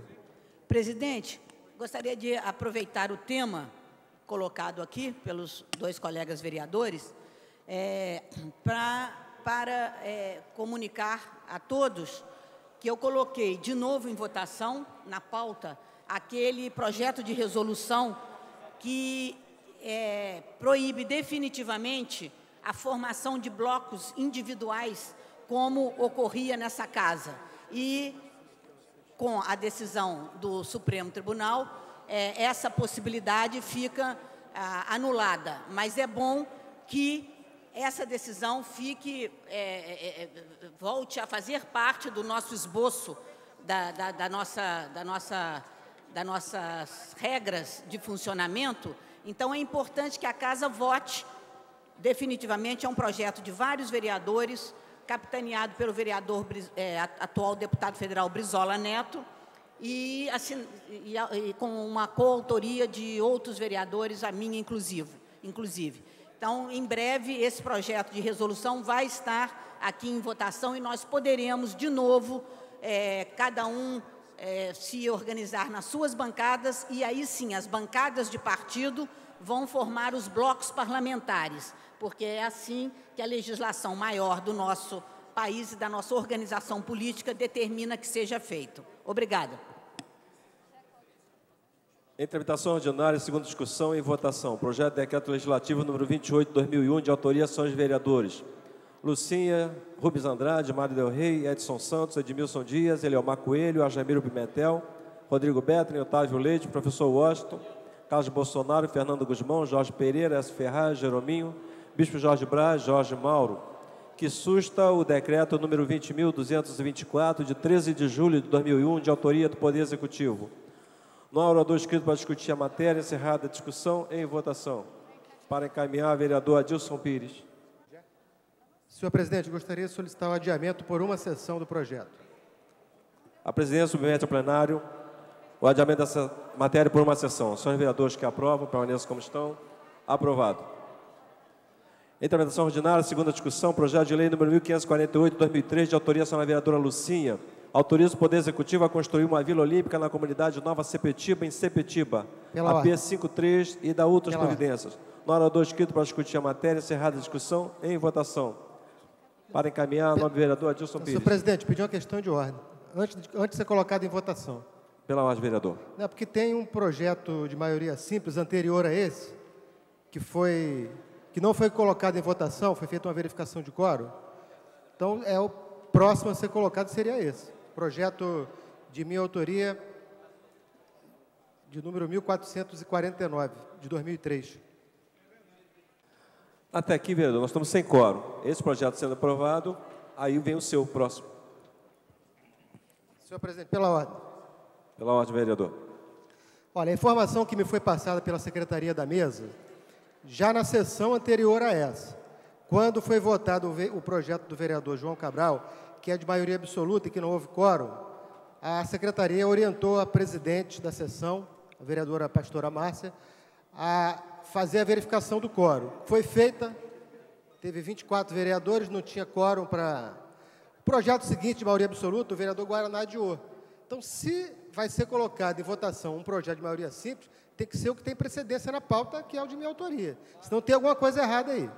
Presidente, gostaria de aproveitar o tema colocado aqui pelos dois colegas vereadores para comunicar a todos que eu coloquei de novo em votação, na pauta, aquele projeto de resolução que proíbe definitivamente a formação de blocos individuais, como ocorria nessa casa. E, com a decisão do Supremo Tribunal, essa possibilidade fica anulada. Mas é bom que essa decisão volte a fazer parte do nosso esboço, das nossas regras de funcionamento. Então, é importante que a Casa vote definitivamente. É um projeto de vários vereadores, capitaneado pelo vereador, atual deputado federal Brizola Neto, e com uma coautoria de outros vereadores, a minha inclusive. Então, em breve, esse projeto de resolução vai estar aqui em votação e nós poderemos, de novo, cada um se organizar nas suas bancadas, e aí sim, as bancadas de partido vão formar os blocos parlamentares, porque é assim que a legislação maior do nosso país e da nossa organização política determina que seja feito. Obrigada. Em tramitação ordinária, segunda discussão e votação. Projeto de Decreto Legislativo número 28/2001, de autoria são os vereadores Lucinha Rubens Andrade, Mário Del Rey, Edson Santos, Edmilson Dias, Eliomar Coelho, Ajamiro Pimentel, Rodrigo Betlen, Otávio Leite, Professor Washington, Carlos Bolsonaro, Fernando Guzmão, Jorge Pereira, S. Ferraz, Jerominho, Bispo Jorge Braz, Jorge Mauro, que susta o decreto número 20.224, de 13 de julho de 2001, de autoria do Poder Executivo. Não há orador inscrito para discutir a matéria. Encerrada a discussão, em votação. Para encaminhar, vereador Adilson Pires. Senhor presidente, gostaria de solicitar o adiamento por uma sessão do projeto. A presidência submete ao plenário o adiamento dessa matéria por uma sessão. São os vereadores que aprovam, permaneçam como estão. Aprovado. Em tramitação ordinária, segunda discussão, projeto de lei número 1548/2003, de autoria da vereadora Lucinha, autoriza o Poder Executivo a construir uma Vila Olímpica na comunidade Nova Sepetiba, em Sepetiba, AP 53, e da outras providências. Não há orador inscrito para discutir a matéria. Encerrada a discussão, em votação. Para encaminhar, nobre vereador Adilson Pires. Senhor presidente, pedi uma questão de ordem, antes de ser colocado em votação. Pela ordem, vereador. Não, porque tem um projeto de maioria simples anterior a esse, que não foi colocado em votação, foi feita uma verificação de quórum. Então, o próximo a ser colocado seria esse. Projeto de minha autoria, de número 1449, de 2003. Até aqui, vereador, nós estamos sem quórum. Esse projeto sendo aprovado, aí vem o seu próximo. Senhor presidente, pela ordem. Pela ordem, vereador. Olha, a informação que me foi passada pela secretaria da mesa, já na sessão anterior a essa, quando foi votado o projeto do vereador João Cabral, que é de maioria absoluta e que não houve quórum, a secretaria orientou a presidente da sessão, a vereadora pastora Márcia, a fazer a verificação do quórum. Foi feita, teve 24 vereadores, não tinha quórum para... O projeto seguinte, de maioria absoluta, o vereador Guaraná adiou. Então, se vai ser colocado em votação um projeto de maioria simples, tem que ser o que tem precedência na pauta, que é o de minha autoria. Senão tem alguma coisa errada aí.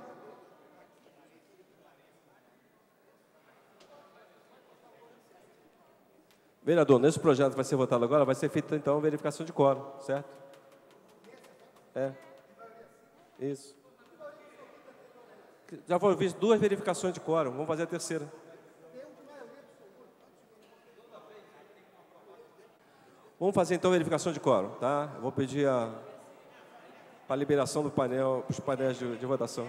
Vereador, nesse projeto que vai ser votado agora, vai ser feita, então, a verificação de quórum, certo? Isso. Já foram vistas 2 verificações de quórum, vamos fazer a terceira. Vamos fazer, então, a verificação de quórum, tá? Eu vou pedir para a liberação do painel, os painéis de votação.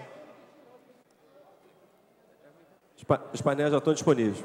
Os painéis já estão disponíveis.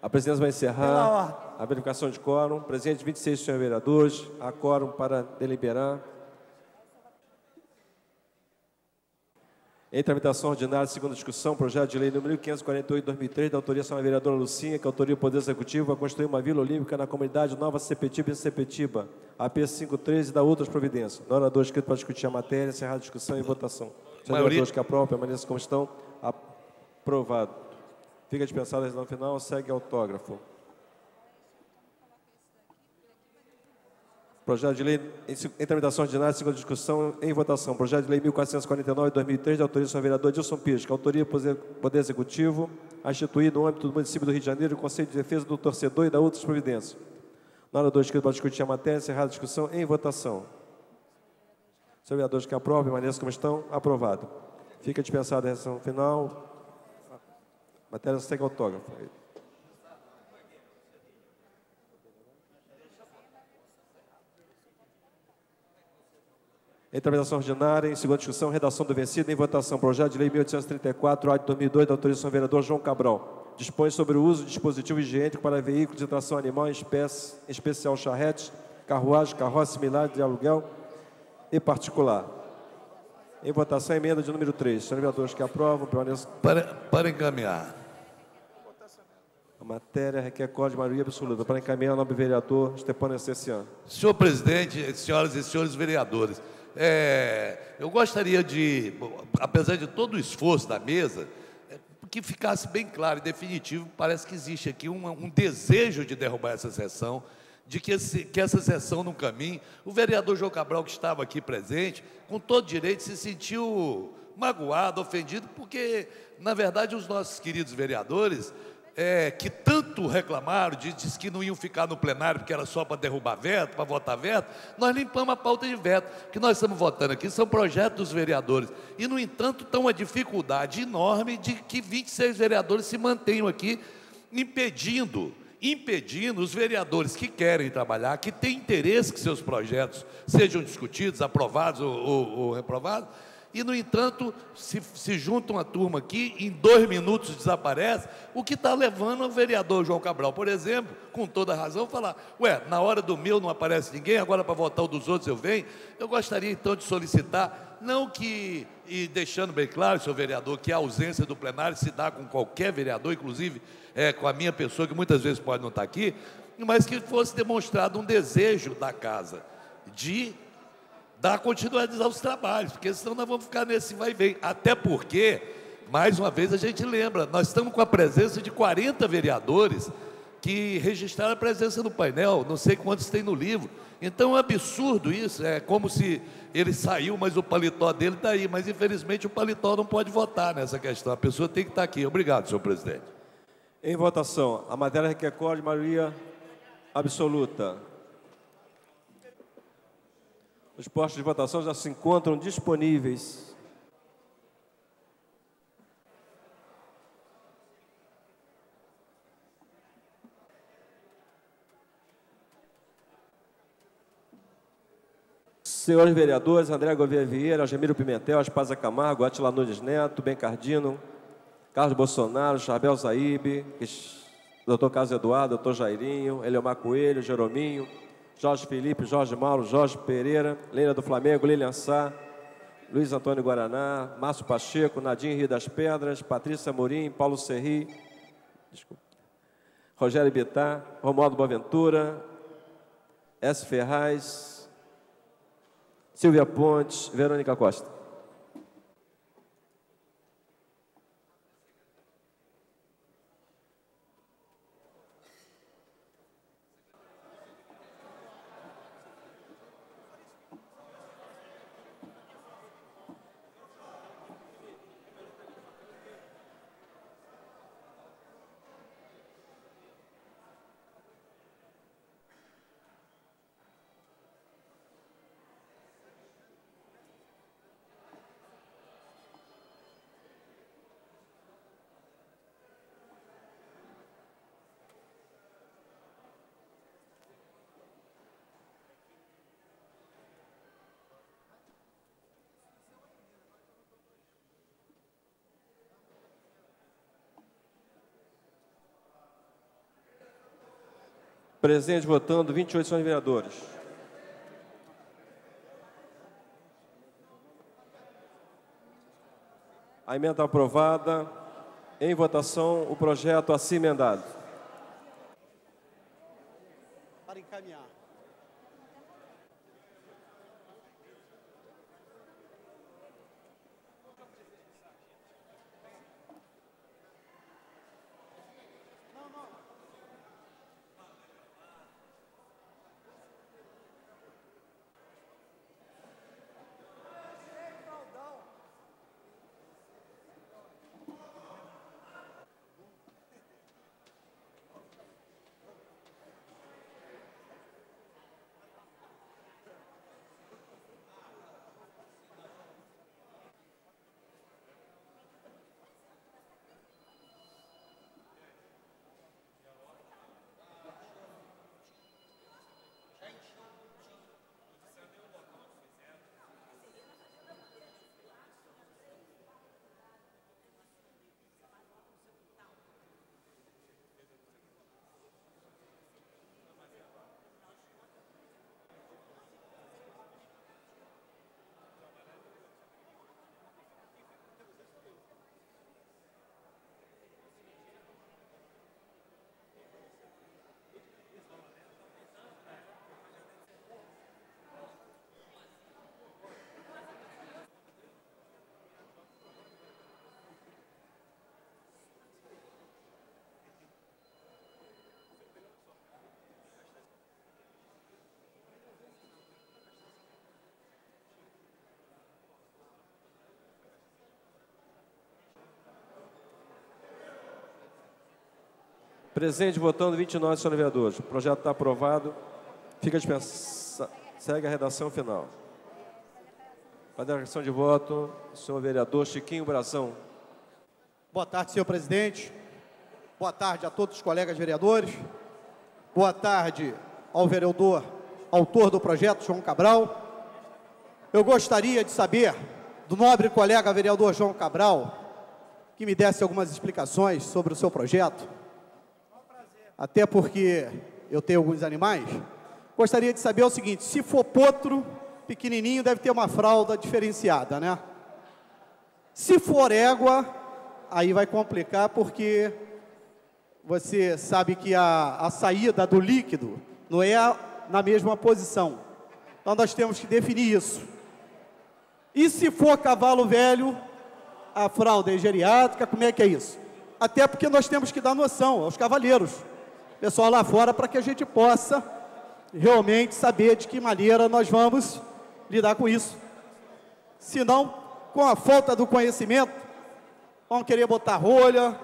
A presidência vai Pela encerrar ordem. a verificação de quórum. Presente 26 senhores vereadores. Há quórum para deliberar. Em tramitação ordinária, segunda discussão, projeto de lei número 1548/2003, da autoria da senhora vereadora Lucinha, que autoria o Poder Executivo a construir uma vila olímpica na comunidade Nova Sepetiba e Sepetiba, AP 513 e da outras providências. Na hora 2, escrito para discutir a matéria, encerrar a discussão e votação. Senhores vereadores que aprovam, permaneçam como estão. Aprovado. Fica dispensada a decisão final, segue autógrafo. Projeto de lei em tramitação ordinária, segunda discussão, em votação. Projeto de lei 1449/2003, da autoria do senhor vereador Dilson Pires, que autoria do Poder Executivo a instituir no âmbito do município do Rio de Janeiro o Conselho de Defesa do Torcedor e da outras providências. Na hora 2, escrito para discutir a matéria, encerrada a discussão, em votação. Senhores vereadores que aprovam, permaneçam como estão. Aprovado. Fica dispensada a decisão final. A matéria segue autógrafo. Em tramitação ordinária, em segunda discussão, redação do vencido, em votação, projeto de lei 1834, A de 2002, da autoria do senhor vereador João Cabral. Dispõe sobre o uso de dispositivo higiênico para veículos de tração animal, em especial charretes, carruagens, carroças similares de aluguel e particular. Em votação, emenda de número 3. Senhores vereadores que aprovam, permaneçam. Para encaminhar. A matéria requer código de maioria absoluta. Para encaminhar, o nobre vereador Stepano Essenciano. Senhor presidente, senhoras e senhores vereadores, eu gostaria de, apesar de todo o esforço da mesa, que ficasse bem claro e definitivo, parece que existe aqui um desejo de derrubar essa sessão, de que essa sessão não caminhe. O vereador João Cabral, que estava aqui presente, com todo direito, se sentiu magoado, ofendido, porque, na verdade, os nossos queridos vereadores, que tanto reclamaram, disse que não iam ficar no plenário porque era só para derrubar veto, para votar veto, nós limpamos a pauta de veto. O que nós estamos votando aqui são projetos dos vereadores. E, no entanto, está uma dificuldade enorme de que 26 vereadores se mantenham aqui, impedindo os vereadores que querem trabalhar, que têm interesse que seus projetos sejam discutidos, aprovados ou reprovados. E, no entanto, se junta uma turma aqui, em 2 minutos desaparece, o que está levando o vereador João Cabral, por exemplo, com toda razão, falar: ué, na hora do meu não aparece ninguém, agora para votar o dos outros eu venho. Eu gostaria, então, de solicitar, não que, e deixando bem claro, senhor vereador, que a ausência do plenário se dá com qualquer vereador, inclusive com a minha pessoa, que muitas vezes pode não estar aqui, mas que fosse demonstrado um desejo da casa de dar continuidade aos trabalhos, porque senão nós vamos ficar nesse vai e vem. Até porque, mais uma vez, a gente lembra, nós estamos com a presença de 40 vereadores que registraram a presença no painel, não sei quantos tem no livro. Então é um absurdo isso, é como se ele saiu, mas o paletó dele está aí, mas infelizmente o paletó não pode votar nessa questão, a pessoa tem que estar aqui. Obrigado, senhor presidente. Em votação, a matéria requer código de maioria absoluta. Os postos de votação já se encontram disponíveis. Senhores vereadores, André Gouveia Vieira, Algemiro Pimentel, Aspaza Camargo, Atila Nunes Neto, Ben Cardino, Carlos Bolsonaro, Charbel Zaíbe, Dr. Carlos Eduardo, Dr. Jairinho, Eliomar Coelho, Jerominho, Jorge Felipe, Jorge Mauro, Jorge Pereira, Leila do Flamengo, Lilian Sá, Luiz Antônio Guaraná, Márcio Pacheco, Nadim Rio das Pedras, Patrícia Morim, Paulo Serri, Rogério Bittar, Romualdo Boaventura, S. Ferraz, Silvia Pontes, Verônica Costa. Presente votando 28 senhores vereadores. A emenda aprovada. Em votação, o projeto assim emendado. Para encaminhar. Presente votando 29 senhores vereadores. O projeto está aprovado. Fica dispensado. Segue a redação final. Para a declaração de voto, o senhor vereador Chiquinho Brazão. Boa tarde, senhor presidente. Boa tarde a todos os colegas vereadores. Boa tarde ao vereador, autor do projeto, João Cabral. Eu gostaria de saber do nobre colega vereador João Cabral que me desse algumas explicações sobre o seu projeto. Até porque eu tenho alguns animais. Gostaria de saber o seguinte: se for potro pequenininho, deve ter uma fralda diferenciada, né? Se for égua, aí vai complicar, porque você sabe que a saída do líquido não é na mesma posição. Então nós temos que definir isso. E se for cavalo velho, a fralda é geriátrica, como é que é isso? Até porque nós temos que dar noção aos cavaleiros, pessoal lá fora, para que a gente possa realmente saber de que maneira nós vamos lidar com isso. Senão, com a falta do conhecimento, vão querer botar rolha,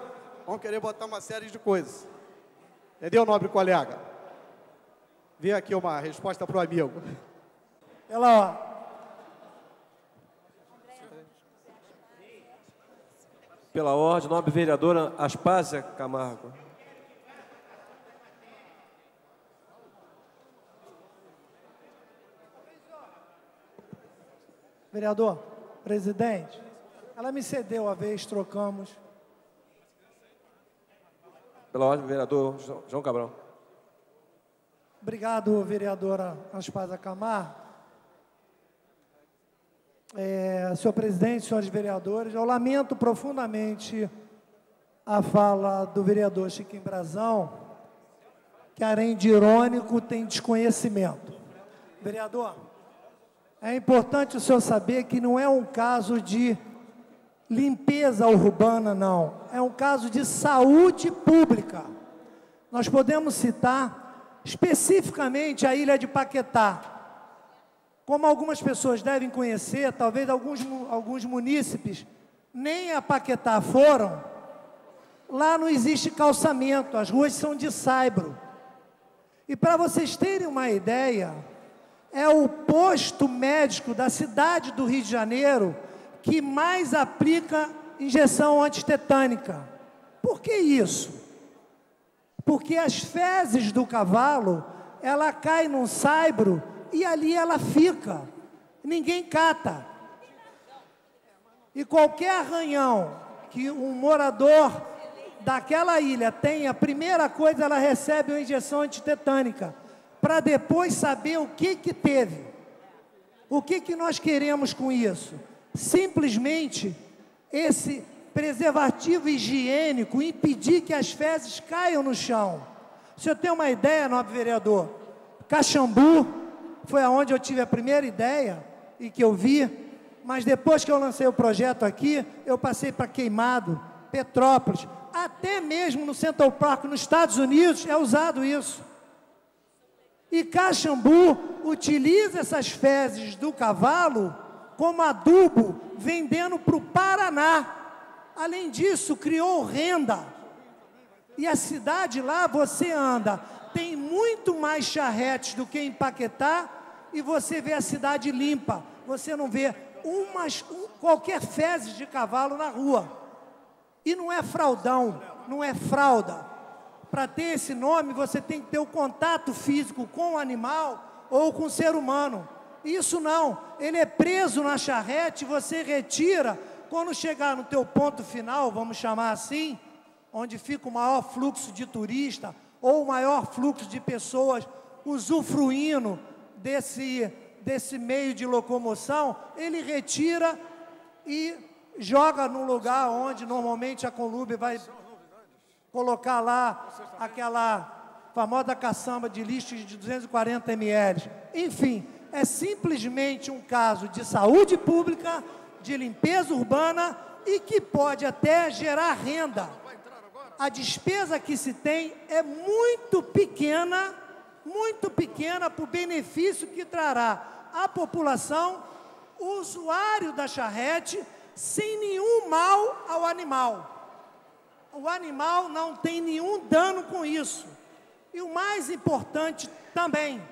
vão querer botar uma série de coisas. Entendeu, nobre colega? Vê aqui uma resposta para o amigo. Pela ordem, nobre vereadora Aspásia Camargo. Vereador, presidente, ela me cedeu a vez, trocamos. Pela ordem, vereador João Cabral. Obrigado, vereadora Aspásia Camargo. Senhor presidente, senhores vereadores, eu lamento profundamente a fala do vereador Chiquinho Brazão, que além de irônico, tem desconhecimento. Vereador, é importante o senhor saber que não é um caso de limpeza urbana, não. É um caso de saúde pública. Nós podemos citar especificamente a ilha de Paquetá. Como algumas pessoas devem conhecer, talvez alguns munícipes nem a Paquetá foram, lá não existe calçamento, as ruas são de saibro. E para vocês terem uma ideia, é o posto médico da cidade do Rio de Janeiro que mais aplica injeção antitetânica. Por que isso? Porque as fezes do cavalo, ela cai num saibro e ali ela fica, ninguém cata. E qualquer arranhão que um morador daquela ilha tem a primeira coisa, ela recebe uma injeção antitetânica, para depois saber o que teve. O que nós queremos com isso? Simplesmente esse preservativo higiênico, impedir que as fezes caiam no chão. Se eu tenho uma ideia, nobre vereador, Caxambu foi aonde eu tive a primeira ideia e que eu vi, mas depois que eu lancei o projeto aqui, eu passei para Queimado, Petrópolis, até mesmo no Central Park, nos Estados Unidos, é usado isso. E Caxambu utiliza essas fezes do cavalo como adubo, vendendo para o Paraná. Além disso, criou renda. E a cidade lá, você anda, tem muito mais charretes do que em Paquetá, e você vê a cidade limpa. Você não vê qualquer fezes de cavalo na rua. E não é fraudão, não é fralda. Para ter esse nome, você tem que ter o contato físico com o animal ou com o ser humano. Isso não, ele é preso na charrete, você retira, quando chegar no teu ponto final, vamos chamar assim, onde fica o maior fluxo de turista, ou o maior fluxo de pessoas usufruindo desse meio de locomoção, ele retira e joga no lugar onde normalmente a Conlube vai colocar lá aquela famosa caçamba de lixo de 240 ml. Enfim, é simplesmente um caso de saúde pública, de limpeza urbana e que pode até gerar renda. A despesa que se tem é muito pequena para o benefício que trará à população, o usuário da charrete, sem nenhum mal ao animal. O animal não tem nenhum dano com isso. E o mais importante também,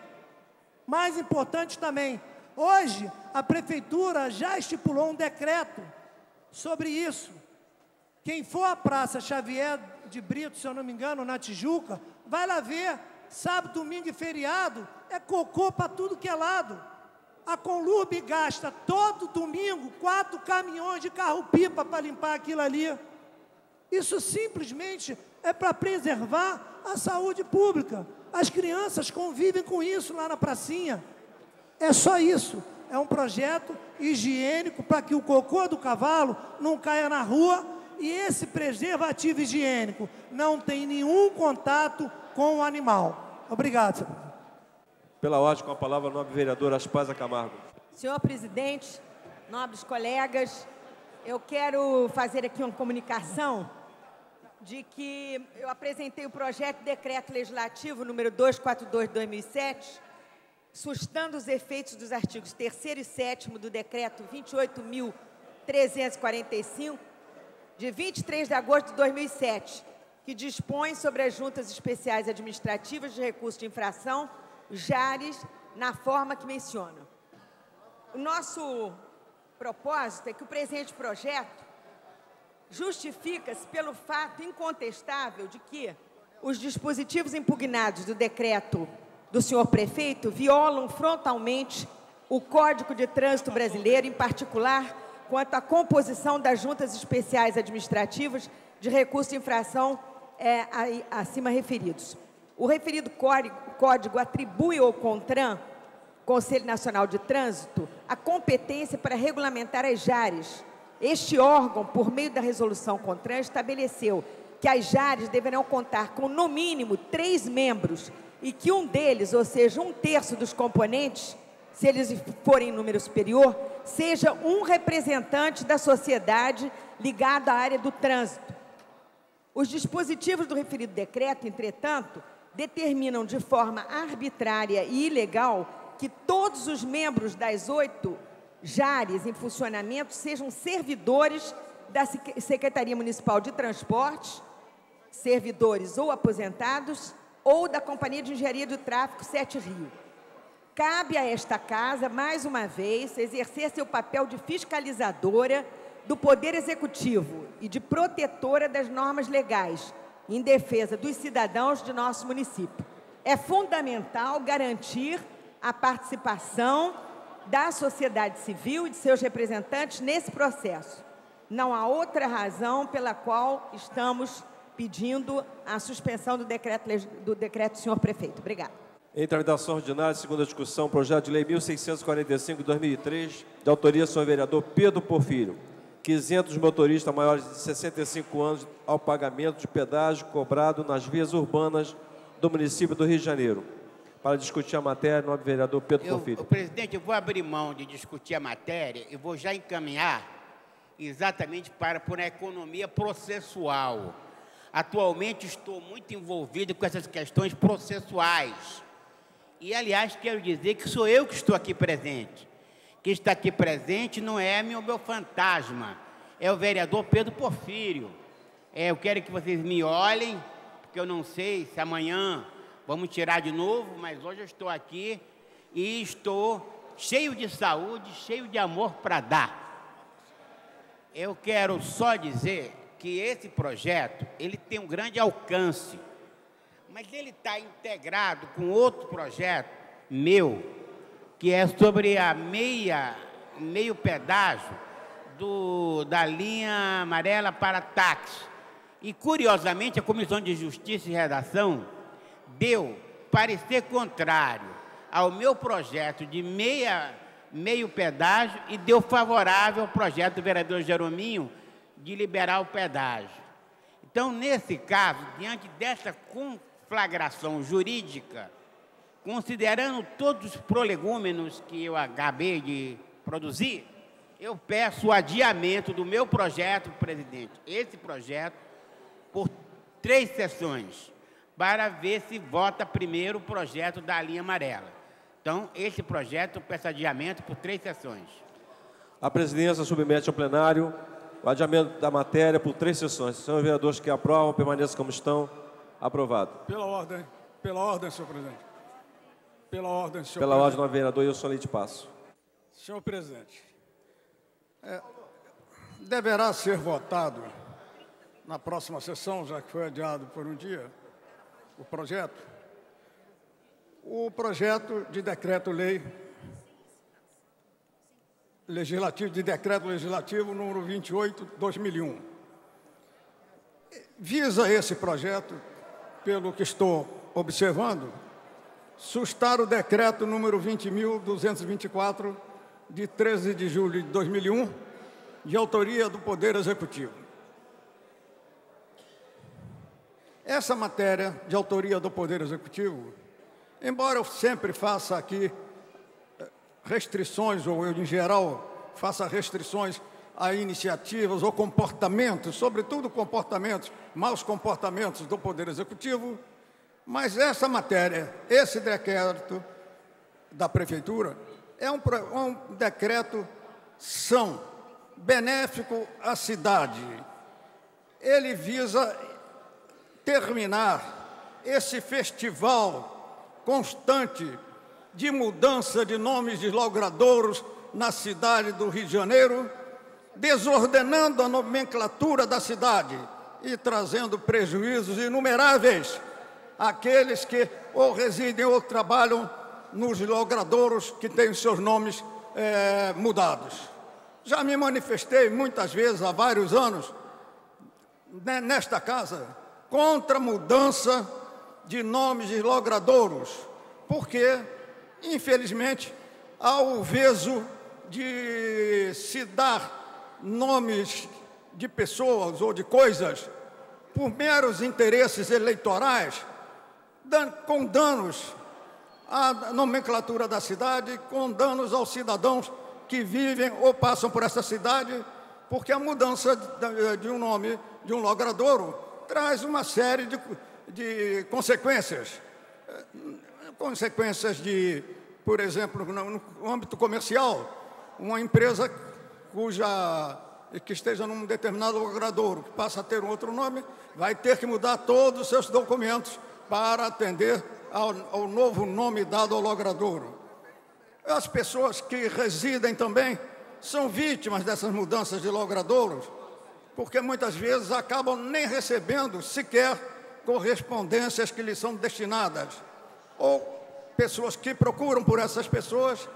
hoje a prefeitura já estipulou um decreto sobre isso. Quem for à Praça Xavier de Brito, se eu não me engano, na Tijuca, vai lá ver, sábado, domingo e feriado, é cocô para tudo que é lado. A Conlube gasta todo domingo 4 caminhões de carro-pipa para limpar aquilo ali. Isso simplesmente é para preservar a saúde pública. As crianças convivem com isso lá na pracinha. É só isso. É um projeto higiênico para que o cocô do cavalo não caia na rua, e esse preservativo higiênico não tem nenhum contato com o animal. Obrigado, senhor. Pela ordem, com a palavra, a nobre vereadora Aspásia Camargo. Senhor presidente, nobres colegas, eu quero fazer aqui uma comunicação de que eu apresentei o projeto de decreto legislativo número 242 de 2007, sustando os efeitos dos artigos 3º e 7º do decreto 28.345, de 23 de agosto de 2007, que dispõe sobre as juntas especiais administrativas de recurso de infração, JARES, na forma que menciona. O nosso propósito é que o presente projeto justifica-se pelo fato incontestável de que os dispositivos impugnados do decreto do senhor prefeito violam frontalmente o Código de Trânsito Brasileiro, em particular quanto à composição das juntas especiais administrativas de recurso de infração acima referidos. O referido código atribui ao CONTRAN, Conselho Nacional de Trânsito, a competência para regulamentar as JARES. Este órgão, por meio da resolução CONTRAN, estabeleceu que as JARES deverão contar com, no mínimo, 3 membros e que um deles, ou seja, 1/3 dos componentes, se eles forem em número superior, seja um representante da sociedade ligado à área do trânsito. Os dispositivos do referido decreto, entretanto, determinam de forma arbitrária e ilegal que todos os membros das 8 JARES em funcionamento sejam servidores da Secretaria Municipal de Transportes, servidores ou aposentados, ou da Companhia de Engenharia do Tráfego 7 Rio. Cabe a esta Casa, mais uma vez, exercer seu papel de fiscalizadora do Poder Executivo e de protetora das normas legais, em defesa dos cidadãos de nosso município. É fundamental garantir a participação da sociedade civil e de seus representantes nesse processo. Não há outra razão pela qual estamos pedindo a suspensão do decreto do senhor prefeito. Obrigada. Em tramitação ordinária, segunda discussão, projeto de lei 1645 de 2003, de autoria do senhor vereador Pedro Porfírio, que isenta os motoristas maiores de 65 anos ao pagamento de pedágio cobrado nas vias urbanas do município do Rio de Janeiro. Para discutir a matéria, o nobre vereador Pedro Porfírio. Presidente, eu vou abrir mão de discutir a matéria e vou já encaminhar exatamente para a economia processual. Atualmente estou muito envolvido com essas questões processuais. E, aliás, quero dizer que sou eu que estou aqui presente. Quem está aqui presente não é o meu fantasma, é o vereador Pedro Porfírio. Eu quero que vocês me olhem, porque eu não sei se amanhã vamos tirar de novo, mas hoje eu estou aqui e estou cheio de saúde, cheio de amor para dar. Eu quero só dizer que esse projeto, ele tem um grande alcance, mas ele está integrado com outro projeto meu, que é sobre a meio pedágio da linha amarela para táxi. E, curiosamente, a Comissão de Justiça e Redação deu parecer contrário ao meu projeto de meio pedágio e deu favorável ao projeto do vereador Jerominho de liberar o pedágio. Então, nesse caso, diante dessa conflagração jurídica, considerando todos os prolegômenos que eu acabei de produzir, eu peço o adiamento do meu projeto, presidente, esse projeto, por 3 sessões, para ver se vota primeiro o projeto da linha amarela. Então, esse projeto, eu peço adiamento por 3 sessões. A presidência submete ao plenário o adiamento da matéria por 3 sessões. Senhores vereadores que aprovam, permaneçam como estão. Aprovado. Pela ordem, senhor presidente. Pela ordem, senhor Pela presidente. ordem, do vereador Wilson Leite Passo. Senhor presidente, deverá ser votado na próxima sessão, já que foi adiado por um dia, o projeto de decreto-lei legislativo número 28/2001. Visa esse projeto, pelo que estou observando, sustar o decreto número 20.224, de 13 de julho de 2001, de autoria do Poder Executivo. Essa matéria de autoria do Poder Executivo, embora eu sempre faça aqui restrições, ou eu, em geral, faça restrições a iniciativas ou comportamentos, sobretudo comportamentos, maus comportamentos do Poder Executivo, mas essa matéria, esse decreto da Prefeitura, é um decreto são, benéfico à cidade. Ele visa terminar esse festival constante de mudança de nomes de logradouros na cidade do Rio de Janeiro, desordenando a nomenclatura da cidade e trazendo prejuízos inumeráveis àqueles que ou residem ou trabalham nos logradouros que têm os seus nomes mudados. Já me manifestei muitas vezes, há vários anos, nesta casa, contra a mudança de nomes de logradouros, porque, infelizmente, há o veso de se dar nomes de pessoas ou de coisas por meros interesses eleitorais, com danos à nomenclatura da cidade, com danos aos cidadãos que vivem ou passam por essa cidade, porque a mudança de um nome de um logradouro traz uma série de consequências. Consequências de, por exemplo, no âmbito comercial, uma empresa que esteja num determinado logradouro, que passa a ter um outro nome, vai ter que mudar todos os seus documentos para atender ao novo nome dado ao logradouro. As pessoas que residem também são vítimas dessas mudanças de logradouros, porque muitas vezes acabam nem recebendo sequer correspondências que lhes são destinadas. Ou pessoas que procuram por essas pessoas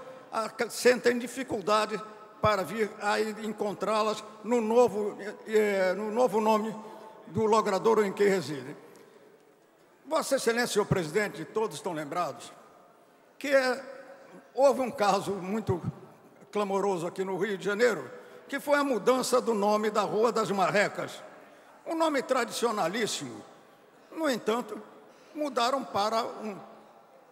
sentem dificuldade para vir a encontrá-las no novo nome do logradouro em que reside. Vossa Excelência, senhor presidente, todos estão lembrados, que houve um caso muito clamoroso aqui no Rio de Janeiro, que foi a mudança do nome da Rua das Marrecas. Um nome tradicionalíssimo. No entanto, mudaram para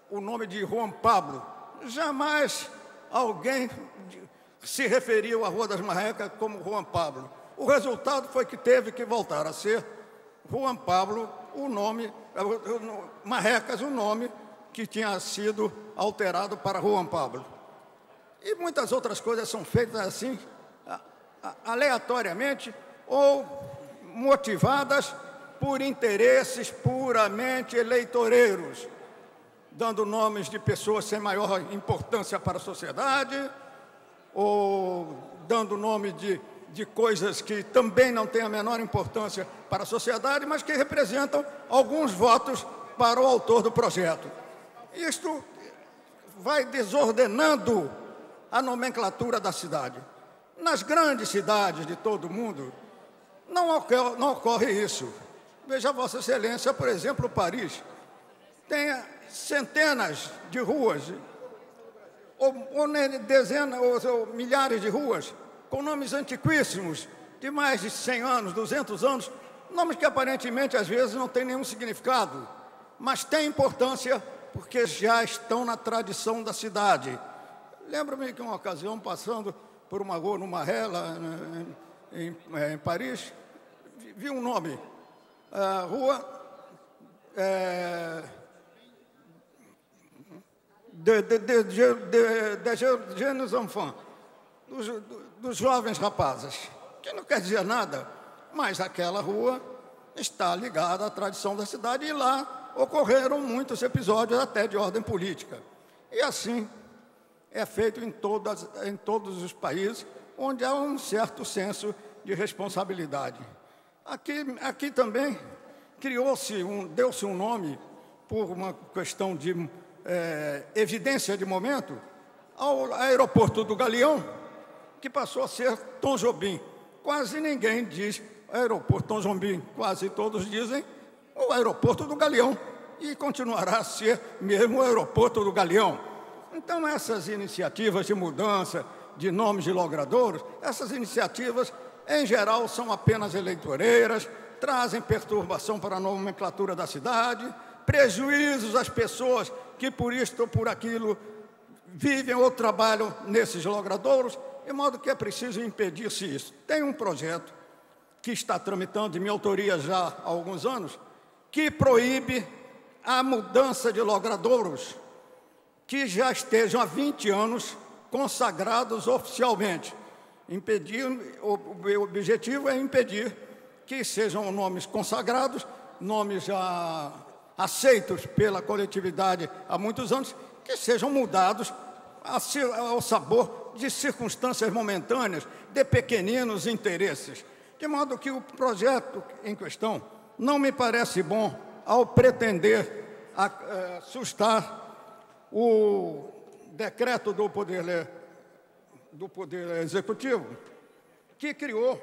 o nome de Juan Pablo. Jamais alguém se referiu à Rua das Marrecas como Juan Pablo. O resultado foi que teve que voltar a ser Juan Pablo, o nome, Marrecas, o nome que tinha sido alterado para Juan Pablo. E muitas outras coisas são feitas assim, aleatoriamente ou motivadas por interesses puramente eleitoreiros, dando nomes de pessoas sem maior importância para a sociedade, ou dando nome de coisas que também não têm a menor importância para a sociedade, mas que representam alguns votos para o autor do projeto. Isto vai desordenando a nomenclatura da cidade. Nas grandes cidades de todo o mundo, não ocorre isso. Veja Vossa Excelência, por exemplo, Paris. Tem centenas de ruas, ou dezenas, ou milhares de ruas, com nomes antiquíssimos, de mais de 100 anos, 200 anos, nomes que aparentemente, às vezes, não têm nenhum significado, mas têm importância porque já estão na tradição da cidade. Lembro-me que uma ocasião, passando por uma rua, numa ré, lá em Paris, vi um nome, Rua de jeunes enfants, dos jovens rapazes, que não quer dizer nada, mas aquela rua está ligada à tradição da cidade e lá ocorreram muitos episódios até de ordem política. E assim é feito em todos os países onde há um certo senso de responsabilidade. Aqui também deu-se um nome, por uma questão de evidência de momento, ao aeroporto do Galeão, que passou a ser Tom Jobim. Quase ninguém diz aeroporto Tom Jobim, quase todos dizem o aeroporto do Galeão, e continuará a ser mesmo o aeroporto do Galeão. Então, essas iniciativas de mudança de nomes de logradouros, essas iniciativas, em geral, são apenas eleitoreiras, trazem perturbação para a nomenclatura da cidade, prejuízos às pessoas que, por isto ou por aquilo, vivem ou trabalham nesses logradouros, de modo que é preciso impedir-se isso. Tem um projeto que está tramitando, de minha autoria já há alguns anos, que proíbe a mudança de logradouros que já estejam há 20 anos consagrados oficialmente. O objetivo é impedir que sejam nomes consagrados, nomes já aceitos pela coletividade há muitos anos, que sejam mudados ao sabor de circunstâncias momentâneas, de pequeninos interesses. De modo que o projeto em questão não me parece bom ao pretender sustar o decreto do Poder Executivo, que criou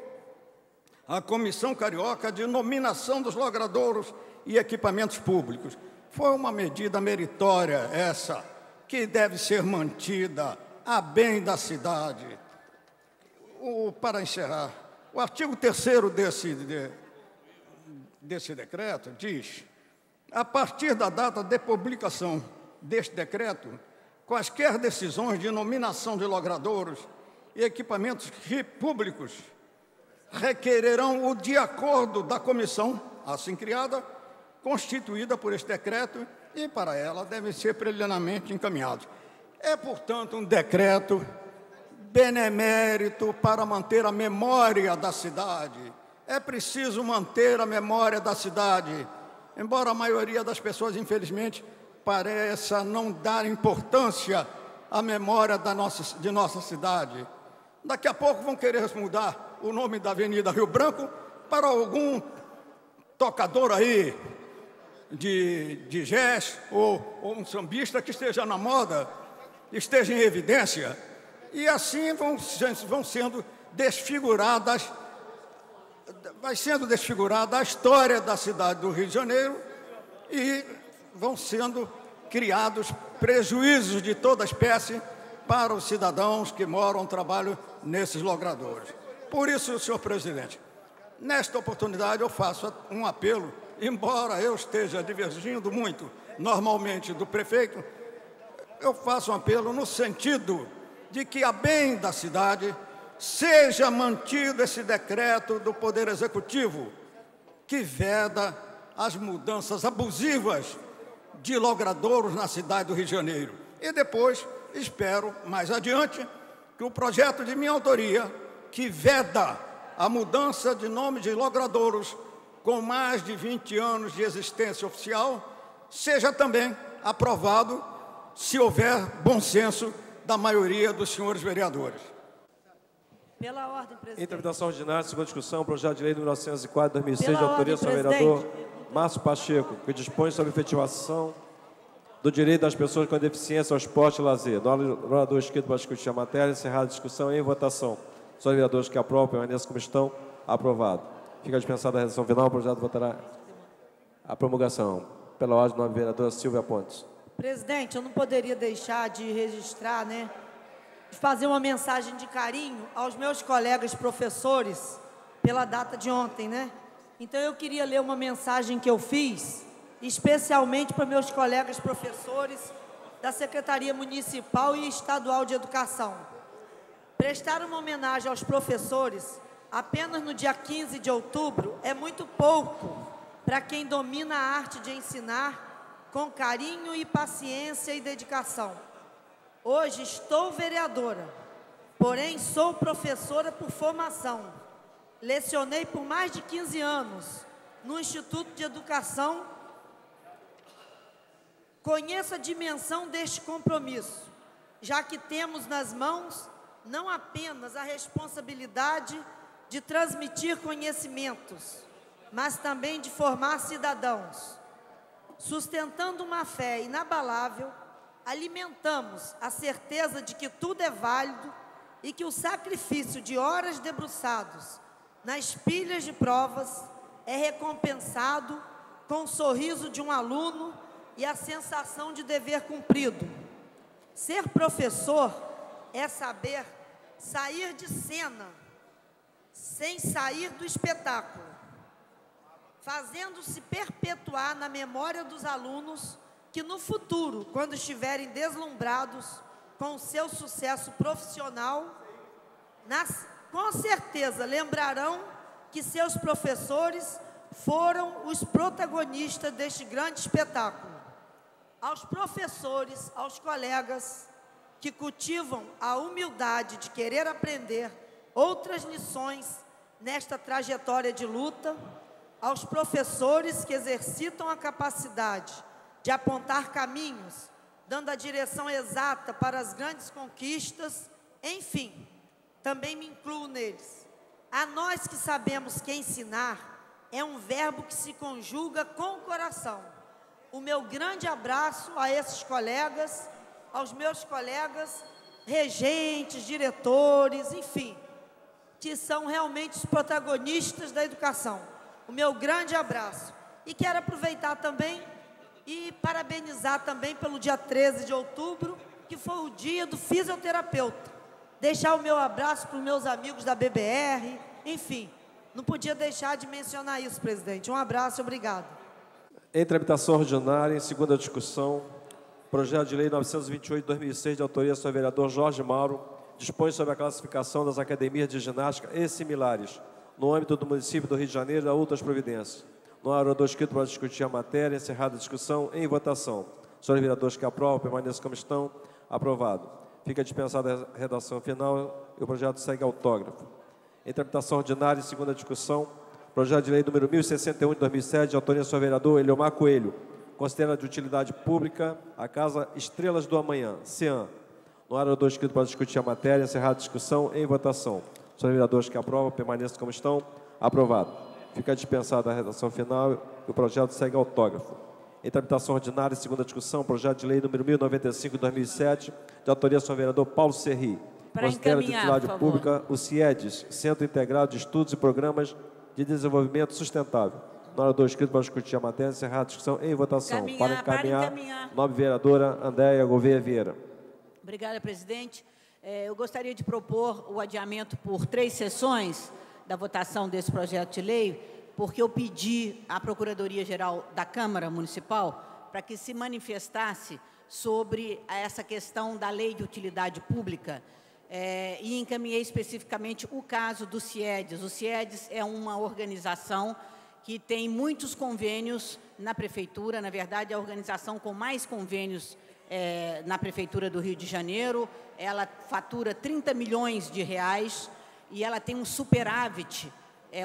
a Comissão Carioca de Nominação dos Logradouros e Equipamentos Públicos. Foi uma medida meritória essa, que deve ser mantida a bem da cidade. Para encerrar, o artigo 3º desse decreto diz: a partir da data de publicação deste decreto, quaisquer decisões de nominação de logradouros e equipamentos públicos requererão o de acordo da comissão, assim criada, constituída por este decreto, e para ela devem ser preliminarmente encaminhados. É, portanto, um decreto benemérito para manter a memória da cidade. É preciso manter a memória da cidade, embora a maioria das pessoas, infelizmente, pareça não dar importância à memória de nossa cidade. Daqui a pouco vão querer mudar o nome da Avenida Rio Branco para algum tocador aí de jazz ou um sambista que esteja na moda, esteja em evidência, e assim vão sendo desfiguradas vai sendo desfigurada a história da cidade do Rio de Janeiro e vão sendo criados prejuízos de toda espécie para os cidadãos que moram, trabalham nesses logradouros. Por isso, senhor presidente, nesta oportunidade eu faço um apelo, embora eu esteja divergindo muito, normalmente, do prefeito, eu faço um apelo no sentido de que, a bem da cidade, seja mantido esse decreto do Poder Executivo que veda as mudanças abusivas de logradouros na cidade do Rio de Janeiro. E depois, espero, mais adiante, que o projeto de minha autoria, que veda a mudança de nome de logradouros com mais de 20 anos de existência oficial, seja também aprovado, se houver bom senso da maioria dos senhores vereadores. Pela ordem, presidente. Em tramitação ordinária, segunda discussão, projeto de lei número 904, 2006, de Pela autoria do ordem, senhor vereador Márcio Pacheco, que dispõe sobre a efetivação do direito das pessoas com deficiência ao esporte e lazer. Do orador inscrito para discutir a matéria, encerrada a discussão em votação. Senhores vereadores que aprovam, permaneçam como estão. Aprovado. Fica dispensada a redação final, o projeto votará a promulgação. Pela ordem, nova vereadora Silvia Pontes. Presidente, eu não poderia deixar de registrar, de fazer uma mensagem de carinho aos meus colegas professores pela data de ontem, Então, eu queria ler uma mensagem que eu fiz, especialmente para meus colegas professores da Secretaria Municipal e Estadual de Educação. Prestar uma homenagem aos professores apenas no dia 15 de outubro é muito pouco para quem domina a arte de ensinar com carinho e paciência e dedicação. Hoje estou vereadora, porém sou professora por formação. Lecionei por mais de 15 anos no Instituto de Educação. Conheço a dimensão deste compromisso, já que temos nas mãos não apenas a responsabilidade de transmitir conhecimentos, mas também de formar cidadãos. Sustentando uma fé inabalável, alimentamos a certeza de que tudo é válido e que o sacrifício de horas debruçados nas pilhas de provas é recompensado com o sorriso de um aluno e a sensação de dever cumprido. Ser professor é saber sair de cena sem sair do espetáculo, fazendo-se perpetuar na memória dos alunos que no futuro, quando estiverem deslumbrados com o seu sucesso profissional, com certeza lembrarão que seus professores foram os protagonistas deste grande espetáculo. Aos professores, aos colegas que cultivam a humildade de querer aprender outras lições nesta trajetória de luta, aos professores que exercitam a capacidade de apontar caminhos, dando a direção exata para as grandes conquistas, enfim, também me incluo neles. A nós que sabemos que ensinar é um verbo que se conjuga com o coração. O meu grande abraço a esses colegas, aos meus colegas regentes, diretores, enfim, que são realmente os protagonistas da educação. O meu grande abraço. E quero aproveitar também e parabenizar também pelo dia 13 de outubro, que foi o dia do fisioterapeuta. Deixar o meu abraço para os meus amigos da BBR, enfim, não podia deixar de mencionar isso, presidente. Um abraço, obrigado. Em tramitação ordinária, em segunda discussão, projeto de lei 928/2006, de autoria do senhor vereador Jorge Mauro, dispõe sobre a classificação das academias de ginástica e similares no âmbito do município do Rio de Janeiro e a outras providências. No orador inscrito para discutir a matéria, encerrada a discussão, em votação. Senhores vereadores que aprovam, permaneçam como estão. Aprovado. Fica dispensada a redação final e o projeto segue autógrafo. Em tramitação ordinária, em segunda discussão, projeto de lei número 1061 de 2007, de autoria do senhor vereador Eliomar Coelho, considerando de utilidade pública a Casa Estrelas do Amanhã, CEAM. No orador inscrito para discutir a matéria, encerrada a discussão, em votação. Senhores vereadores que aprovam, permaneçam como estão. Aprovado. Fica dispensada a redação final e o projeto segue autógrafo. Em tramitação ordinária, segunda discussão, projeto de lei número 1095 de 2007, de autoria do senhor vereador Paulo Serri. Considera de utilidade pública o CIEDES, Centro Integrado de Estudos e Programas de Desenvolvimento Sustentável. No orador inscrito para discutir a matéria, encerrar a discussão em votação. Para encaminhar. Nobre vereadora Andréia Gouveia Vieira. Obrigada, presidente. Eu gostaria de propor o adiamento por 3 sessões da votação desse projeto de lei, porque eu pedi à Procuradoria-Geral da Câmara Municipal para que se manifestasse sobre essa questão da Lei de Utilidade Pública e encaminhei especificamente o caso do CIEDES. O CIEDES é uma organização que tem muitos convênios na Prefeitura, na verdade, é a organização com mais convênios na Prefeitura do Rio de Janeiro. Ela fatura 30 milhões de reais e ela tem um superávit.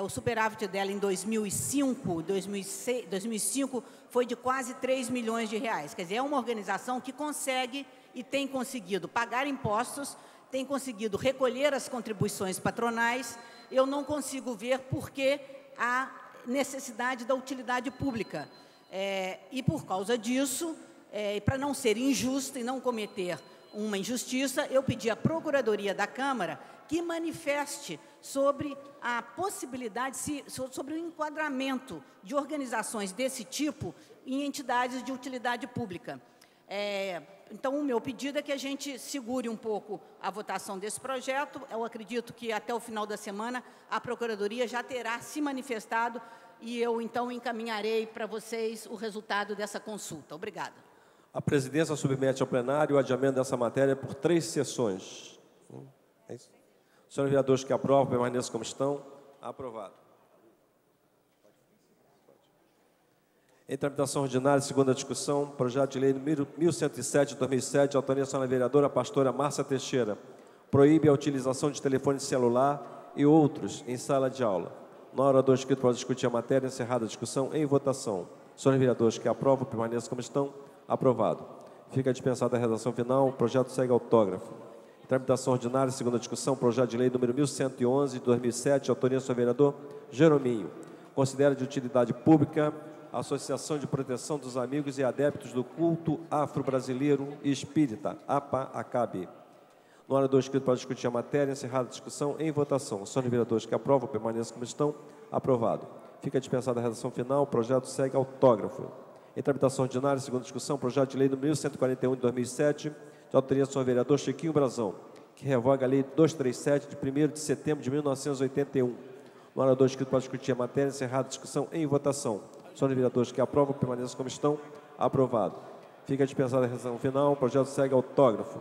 O superávit dela em 2005 foi de quase 3 milhões de reais. Quer dizer, é uma organização que consegue e tem conseguido pagar impostos, tem conseguido recolher as contribuições patronais. Eu não consigo ver por que a necessidade da utilidade pública. E por causa disso, para não ser injusto e não cometer uma injustiça, eu pedi à Procuradoria da Câmara que manifeste sobre a possibilidade, sobre o enquadramento de organizações desse tipo em entidades de utilidade pública. Então, o meu pedido é que a gente segure um pouco a votação desse projeto. Eu acredito que até o final da semana a Procuradoria já terá se manifestado e eu, então, encaminharei para vocês o resultado dessa consulta. Obrigada. A presidência submete ao plenário o adiamento dessa matéria por 3 sessões. É isso? Senhores vereadores que aprovam, permaneçam como estão. Aprovado. Em tramitação ordinária, segunda discussão, projeto de lei número 1107 de 2007, autoria da senhora vereadora pastora Márcia Teixeira, proíbe a utilização de telefone celular e outros em sala de aula. Na hora do inscrito para discutir a matéria, encerrada a discussão em votação. Senhores vereadores que aprovam, permaneçam como estão. Aprovado. Fica dispensada a redação final, o projeto segue autógrafo. Em tramitação ordinária, segunda discussão, projeto de lei número 1111 de 2007, autoria do senhor vereador Jerominho. Considera de utilidade pública a Associação de Proteção dos Amigos e Adeptos do Culto Afro-Brasileiro e Espírita, APA-ACAB. No hora do inscrito para discutir a matéria, encerrada a discussão em votação. Senhores vereadores que aprovam, permaneçam como estão. Aprovado. Fica dispensada a redação final, o projeto segue autógrafo. Em tramitação ordinária, segunda discussão, projeto de lei número 1141 de 2007, de autoria do senhor vereador Chiquinho Brazão, que revoga a lei 237 de 1º de setembro de 1981. No hora do inscrito para discutir a matéria, encerrada a discussão em votação. Senhores vereadores que aprovam, permaneçam como estão. Aprovado. Fica dispensada a redação final, o projeto segue autógrafo.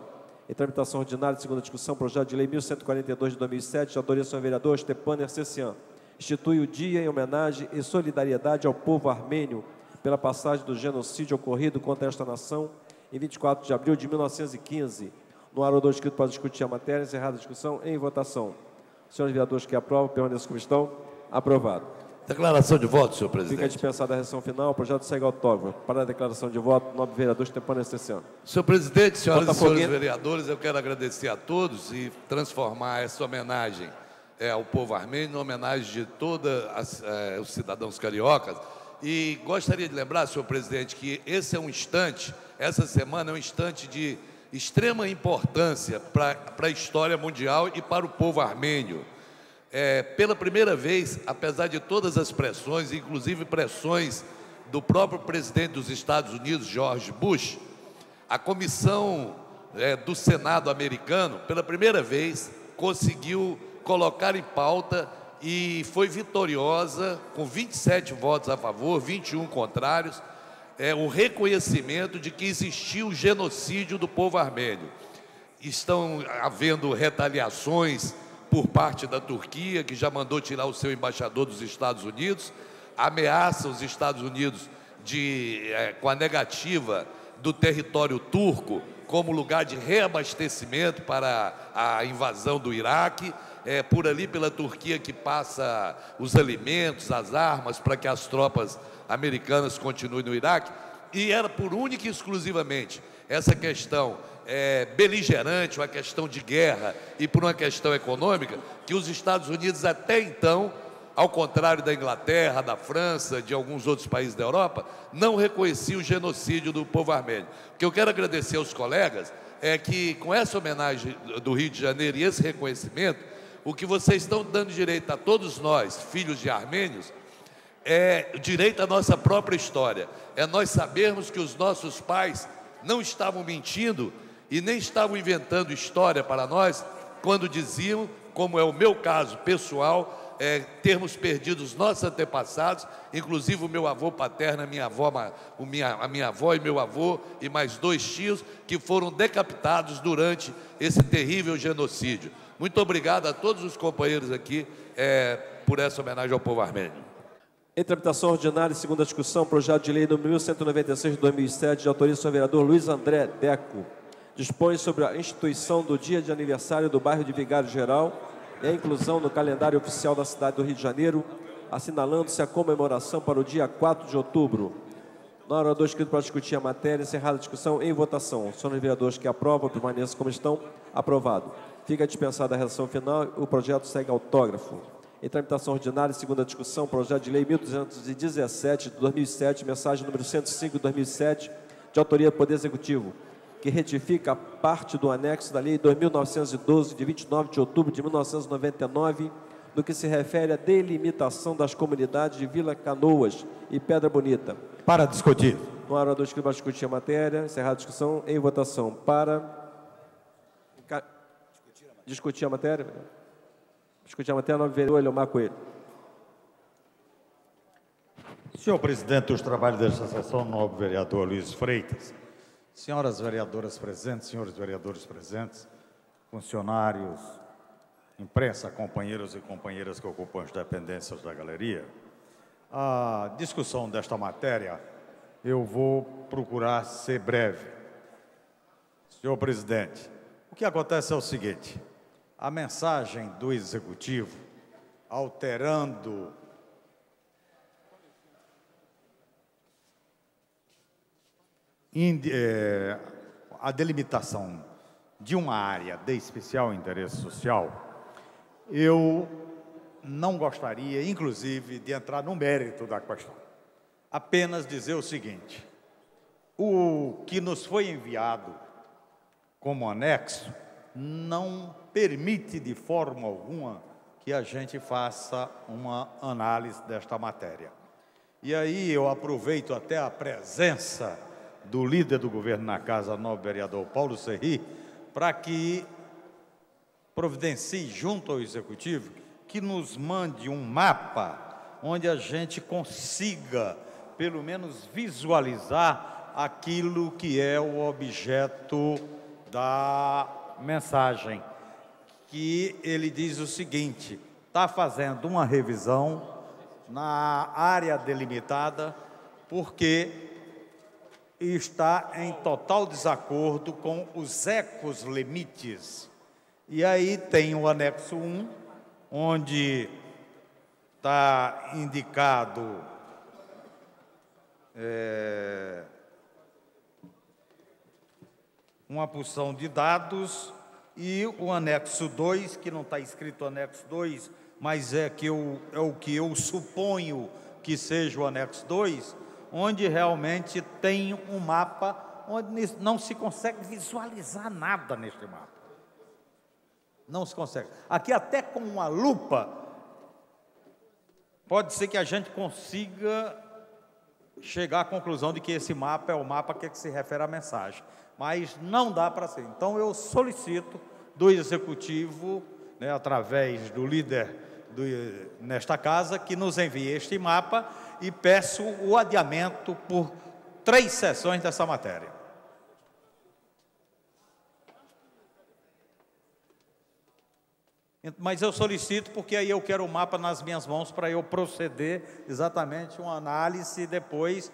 Em tramitação ordinária, segunda discussão, projeto de lei 1142 de 2007, de autoria do senhor vereador Stepan Ercecian, institui o dia em homenagem e solidariedade ao povo armênio pela passagem do genocídio ocorrido contra esta nação em 24 de abril de 1915. No orador inscrito para discutir a matéria, encerrada a discussão em votação. Senhores vereadores que aprovam, permaneçam como estão. Aprovado. Declaração de voto, senhor presidente. Fica dispensada a redação final, o projeto segue autógrafo. Para a declaração de voto, nobre vereador Stepan Ercecian. Senhor presidente, senhoras e senhores vereadores, eu quero agradecer a todos e transformar essa homenagem ao povo armênio, homenagem de todos os cidadãos cariocas. E gostaria de lembrar, senhor presidente, que esse é um instante, essa semana é um instante de extrema importância para a história mundial e para o povo armênio. Pela primeira vez, apesar de todas as pressões, inclusive pressões do próprio presidente dos Estados Unidos, George Bush, a comissão do Senado americano, pela primeira vez, conseguiu colocar em pauta e foi vitoriosa, com 27 votos a favor, 21 contrários, o reconhecimento de que existiu o genocídio do povo armênio. Estão havendo retaliações por parte da Turquia, que já mandou tirar o seu embaixador dos Estados Unidos, ameaça os Estados Unidos com a negativa do território turco como lugar de reabastecimento para a invasão do Iraque, por ali pela Turquia que passa os alimentos, as armas, para que as tropas americanas continuem no Iraque, e era por única e exclusivamente essa questão beligerante, uma questão de guerra e por uma questão econômica, que os Estados Unidos até então, ao contrário da Inglaterra, da França, de alguns outros países da Europa, não reconheciam o genocídio do povo armênio. O que eu quero agradecer aos colegas é que, com essa homenagem do Rio de Janeiro e esse reconhecimento, O que vocês estão dando direito a todos nós, filhos de armênios, é direito à nossa própria história. É nós sabermos que os nossos pais não estavam mentindo e nem estavam inventando história para nós quando diziam, como é o meu caso pessoal, termos perdido os nossos antepassados, inclusive o meu avô paterno, a minha avó e meu avô e mais 2 tios que foram decapitados durante esse terrível genocídio. Muito obrigado a todos os companheiros aqui por essa homenagem ao povo armênio. Em tramitação ordinária e segunda discussão, projeto de lei número 1196 de 2007, de autoria do senhor vereador Luiz André Deco, dispõe sobre a instituição do dia de aniversário do bairro de Vigário Geral e a inclusão no calendário oficial da cidade do Rio de Janeiro, assinalando-se a comemoração para o dia 4 de outubro. Na hora do escrito para discutir a matéria, encerrada a discussão, em votação. Os senhores vereadores que aprovam, permaneçam como estão, aprovado. Fica dispensada a redação final, o projeto segue autógrafo. Em tramitação ordinária, segunda discussão, projeto de lei 1217 de 2007, mensagem número 105 de 2007, de autoria do Poder Executivo, que retifica a parte do anexo da Lei 2.912, de 29 de outubro de 1999, no que se refere à delimitação das comunidades de Vila Canoas e Pedra Bonita. Para discutir. No orador escrito para discutir a matéria, encerrada a discussão, em votação. Para discutir a matéria. Discutir a matéria, novo vereador Eliomar Coelho. Senhor presidente dos trabalhos desta sessão, novo vereador Luiz Freitas, senhoras vereadoras presentes, senhores vereadores presentes, funcionários, imprensa, companheiros e companheiras que ocupam as dependências da galeria, a discussão desta matéria, eu vou procurar ser breve. Senhor presidente, o que acontece é o seguinte: a mensagem do Executivo, alterando a delimitação de uma área de especial interesse social, eu não gostaria, inclusive, de entrar no mérito da questão. Apenas dizer o seguinte: o que nos foi enviado como anexo não permite de forma alguma que a gente faça uma análise desta matéria. E aí eu aproveito até a presença do líder do governo na casa, novo vereador Paulo Serri, para que providencie junto ao Executivo que nos mande um mapa onde a gente consiga, pelo menos, visualizar aquilo que é o objeto da mensagem, que ele diz o seguinte: está fazendo uma revisão na área delimitada porque está em total desacordo com os ecos-limites. E aí tem o anexo 1, onde está indicado uma porção de dados, e o anexo 2, que não está escrito anexo 2, mas é o que eu suponho que seja o anexo 2, onde realmente tem um mapa onde não se consegue visualizar nada neste mapa. Não se consegue. Aqui até com uma lupa, pode ser que a gente consiga chegar à conclusão de que esse mapa é o mapa que se refere à mensagem. Mas não dá para ser. Então eu solicito do Executivo, através do líder nesta casa, que nos envie este mapa, e peço o adiamento por 3 sessões dessa matéria. Mas eu solicito porque aí eu quero o mapa nas minhas mãos para eu proceder exatamente uma análise depois.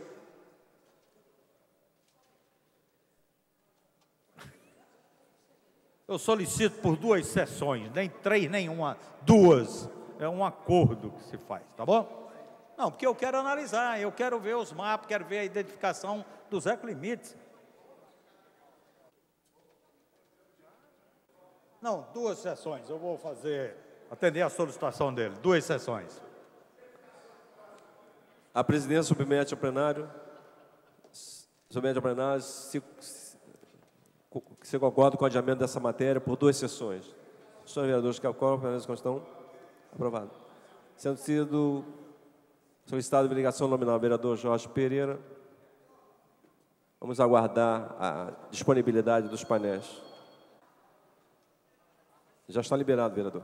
Eu solicito por 2 sessões, nem 3, nenhuma, 2. É um acordo que se faz, tá bom? Não, porque eu quero analisar, eu quero ver os mapas, quero ver a identificação dos ecolimites. Não, 2 sessões, eu vou atender a solicitação dele, 2 sessões. A presidência submete ao plenário, se concorda com o adiamento dessa matéria por 2 sessões. Senhores vereadores que aprovam, permaneçam como estão. Aprovado. Sendo sido solicitada a ligação nominal, vereador Jorge Pereira. Vamos aguardar a disponibilidade dos painéis. Já está liberado, vereador.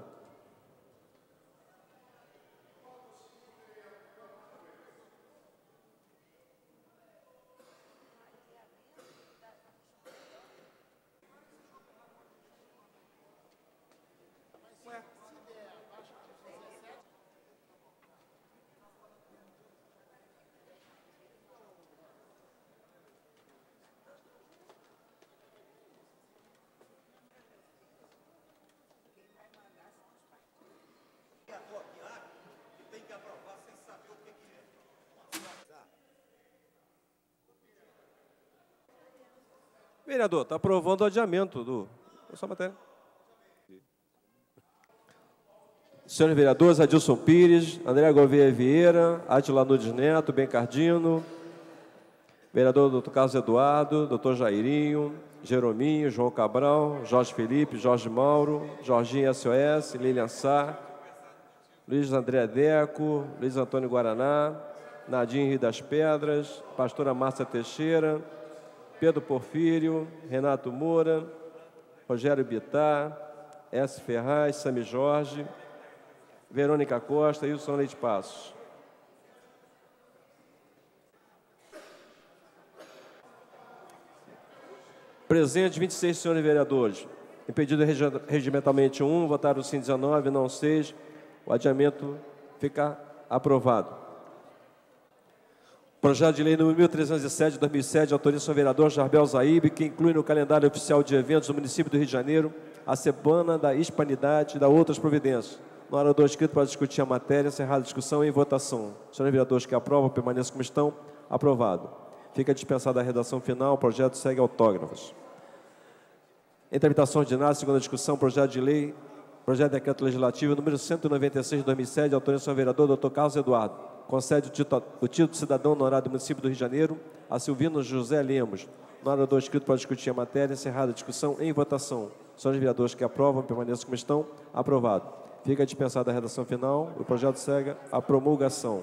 Vereador, está aprovando o adiamento do... Só matéria. Senhores vereadores, Adilson Pires, André Gouveia Vieira, Átila Nunes Neto, Bencardino, vereador doutor Carlos Eduardo, doutor Jairinho, Jerominho, João Cabral, Jorge Felipe, Jorge Mauro, Jorginho SOS, Lilian Sá, Luiz André Deco, Luiz Antônio Guaraná, Nadim Rio das Pedras, pastora Márcia Teixeira, Pedro Porfírio, Renato Moura, Rogério Bittar, S. Ferraz, Sami Jorge, Verônica Costa e Wilson Leite Passos. Presente, 26 senhores vereadores. Impedido regimentalmente 1, votaram sim 19, não 6. O adiamento fica aprovado. Projeto de lei número 1307 de 2007, autoria do senhor vereador Jarbel Zaíbe, que inclui no calendário oficial de eventos do município do Rio de Janeiro a Semana da Hispanidade e da outras providências. No orador escrito para discutir a matéria, encerrada a discussão e em votação. Senhores vereadores que aprovam, permaneçam como estão. Aprovado. Fica dispensada a redação final, o projeto segue autógrafos. Em tramitação ordinária, segunda discussão, projeto de lei, projeto de decreto legislativo número 196 de 2007, autoria do senhor vereador Dr. Carlos Eduardo. Concede o título de cidadão honorário do município do Rio de Janeiro a Silvino José Lemos. No orador escrito para discutir a matéria, encerrada a discussão em votação. Senhores vereadores que aprovam, permaneçam como estão. Aprovado. Fica dispensada a redação final. O projeto segue a promulgação.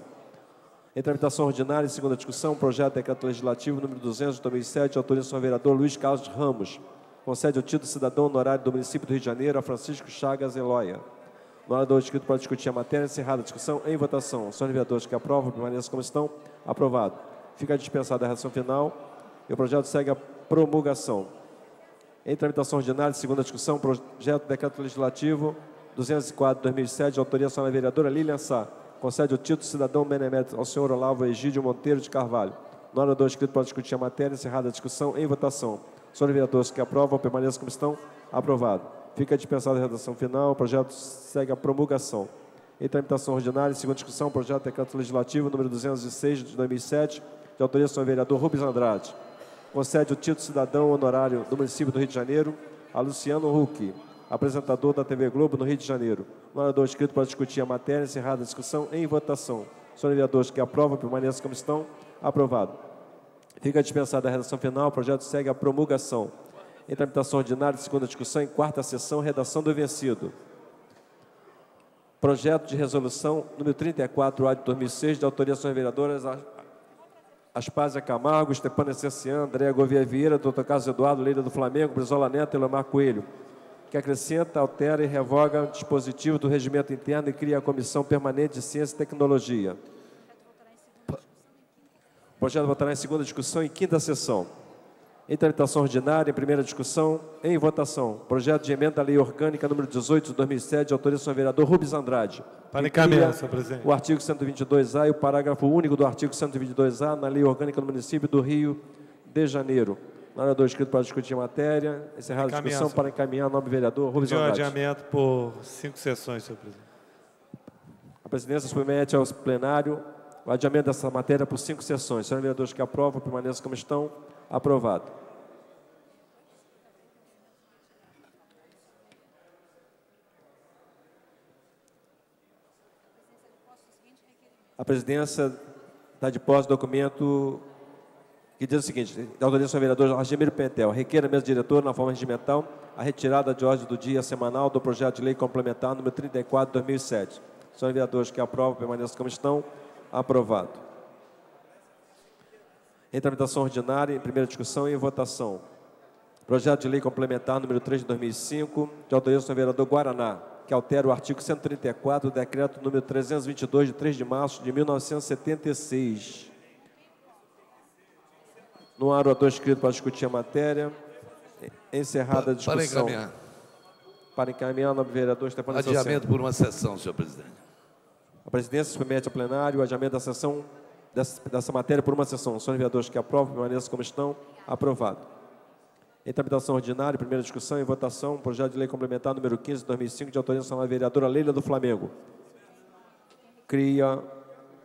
Em tramitação ordinária, segunda discussão, projeto de decreto legislativo número 200 de 2007, autoria do senhor vereador Luiz Carlos Ramos. Concede o título de cidadão honorário do município do Rio de Janeiro a Francisco Chagas Eloia. No orador escrito para discutir a matéria, encerrada a discussão em votação. Senhores vereadores que aprovam, permaneçam como estão. Aprovado. Fica dispensada a redação final e o projeto segue a promulgação. Em tramitação ordinária, segunda discussão, projeto de decreto legislativo 204 de 2007, de autoria da senhora vereadora Lilian Sá. Concede o título de cidadão benemérito ao senhor Olavo Egídio Monteiro de Carvalho. No orador escrito para discutir a matéria, encerrada a discussão em votação. Senhores vereadores que aprovam, permaneçam como estão. Aprovado. Fica dispensada a redação final, o projeto segue a promulgação. Em tramitação ordinária, segunda discussão, projeto de decreto legislativo número 206 de 2007, de autoria do senhor vereador Rubens Andrade. Concede o título de cidadão honorário do município do Rio de Janeiro a Luciano Huck, apresentador da TV Globo no Rio de Janeiro. No orador escrito para discutir a matéria, encerrada a discussão em votação. Senhores vereadores que aprovam, permaneçam como estão. Aprovado. Fica dispensada a redação final, o projeto segue a promulgação. Em tramitação ordinária, segunda discussão, em quarta sessão, redação do vencido. Projeto de resolução número 34A de 2006, de autoria das senhoras vereadoras Aspásia Camargo, Estepânia Cercian, Andréa Gouveia Vieira, Dr. Carlos Eduardo, Leila do Flamengo, Brizola Neto e Elomar Coelho, que acrescenta, altera e revoga o dispositivo do regimento interno e cria a Comissão Permanente de Ciência e Tecnologia. O projeto votará em segunda discussão e quinta sessão. Em tramitação ordinária, em primeira discussão, em votação. Projeto de emenda à Lei Orgânica número 18 de 2007, de autoria do senhor vereador Rubens Andrade. Para encaminhar, senhor presidente. O artigo 122A e o parágrafo único do artigo 122A na Lei Orgânica do município do Rio de Janeiro. No orador escrito para discutir a matéria. Encerrada a discussão para encaminhar o nobre vereador Rubens Andrade. Adiamento por 5 sessões, senhor presidente. A presidência submete ao plenário o adiamento dessa matéria por 5 sessões. Senhores vereadores que aprovam, permaneçam como estão. Aprovado. A presidência dá de posse do documento que diz o seguinte: de autoria do senhor vereador Argemiro Pentel, requer a mesa diretora, na forma regimental, a retirada de ordem do dia semanal do projeto de lei complementar número 34 de 2007. Senhores vereadores que aprovam, permaneçam como estão. Aprovado. Em tramitação ordinária, em primeira discussão e em votação. Projeto de lei complementar número 3 de 2005, de autoria do senhor vereador Guaraná, que altera o artigo 134 do decreto número 322, de 3 de março de 1976. Não há orador escrito para discutir a matéria. Encerrada a discussão. Para encaminhar. Para encaminhar, nobre vereador Stefano Associado. Adiamento por uma sessão, senhor presidente. A presidência submete ao plenário o adiamento da sessão dessa matéria por uma sessão. Senhores vereadores que aprovam, permaneçam como estão. Aprovado. Em tramitação ordinária, primeira discussão e votação, projeto de lei complementar número 15 de 2005, de autoria da vereadora Leila do Flamengo. Cria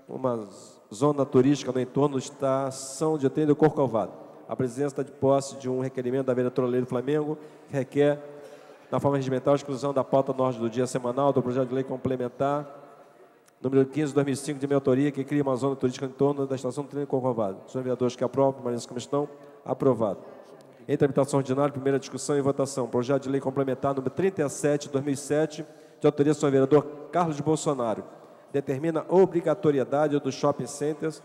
uma zona turística no entorno da estação de trem do Corcovado. A presidência está de posse de um requerimento da vereadora Leila do Flamengo, que requer, na forma regimental, a exclusão da pauta norte do dia semanal do projeto de lei complementar número 15 de 2005, de minha autoria, que cria uma zona turística em torno da estação do trem do Corcovado. Senhores vereadores que aprovam, permaneçam como estão. Aprovado. Em tramitação ordinária, primeira discussão e votação. Projeto de lei complementar número 37 de 2007, de autoria do senhor vereador Carlos Bolsonaro. Determina a obrigatoriedade dos shopping centers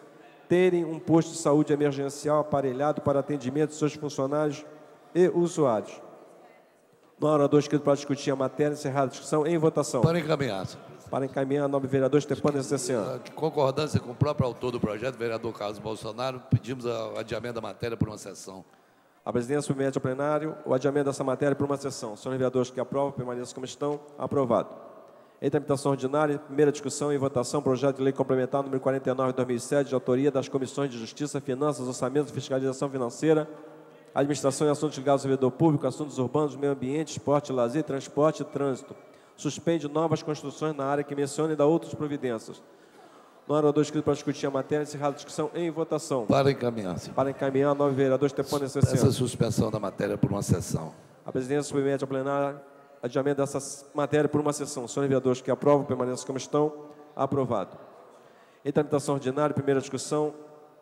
terem um posto de saúde emergencial aparelhado para atendimento de seus funcionários e usuários. No orador escrito para discutir a matéria, encerrada a discussão em votação. Para encaminhar. Para encaminhar, nobre vereador Stefano Associado. Em concordância com o próprio autor do projeto, vereador Carlos Bolsonaro, pedimos o adiamento da matéria por uma sessão. A presidência submete ao plenário o adiamento dessa matéria por uma sessão. Senhores vereadores que aprovam, permaneçam como estão. Aprovado. Em tramitação ordinária, primeira discussão e votação, projeto de lei complementar número 49 de 2007, de autoria das comissões de Justiça, Finanças, Orçamento, Fiscalização Financeira, Administração e Assuntos Ligados ao Servidor Público, Assuntos Urbanos, Meio Ambiente, Esporte, Lazer, Transporte e Trânsito. Suspende novas construções na área que menciona e dá outras providências. No orador escrito para discutir a matéria, encerrada a discussão em votação. Para encaminhar. Para encaminhar, nobre vereador Stefano Associado. Essa suspensão da matéria por uma sessão. A presidência submete ao plenário adiamento dessa matéria por uma sessão. Senhores vereadores que aprovam, permaneçam como estão. Aprovado. Em tramitação ordinária, primeira discussão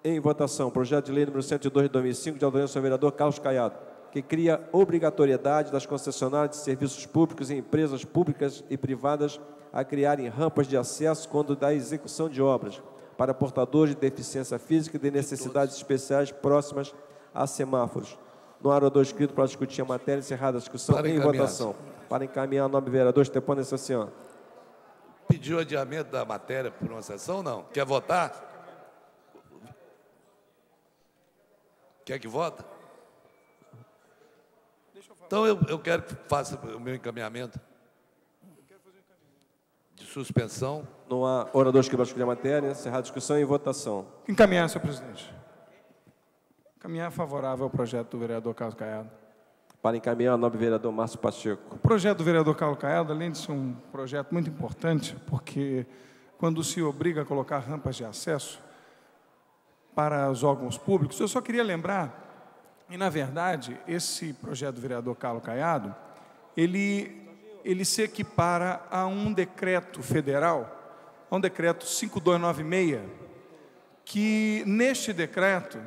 em votação. Projeto de lei número 102 de 2005, de autoria do senhor vereador Carlos Caiado, que cria obrigatoriedade das concessionárias de serviços públicos e empresas públicas e privadas a criarem rampas de acesso quando da execução de obras para portadores de deficiência física e de necessidades especiais próximas a semáforos. No orador escrito para discutir a matéria, encerrada a discussão em votação. Para encaminhar, o nobre vereador Stefano Associado. Pediu adiamento da matéria por uma sessão ou não? Quer votar? Quer que vota? Então eu quero que faça o meu encaminhamento de suspensão. Não há oradores que vão discutir a matéria, encerrada a discussão e votação. Encaminhar, senhor presidente. Encaminhar favorável ao projeto do vereador Carlos Caiado. Para encaminhar, o nobre vereador Márcio Pacheco. O projeto do vereador Carlos Caiado, além de ser um projeto muito importante, porque quando se obriga a colocar rampas de acesso para os órgãos públicos, eu só queria lembrar, e na verdade, esse projeto do vereador Carlos Caiado, ele se equipara a um decreto federal, a um decreto 5296, que neste decreto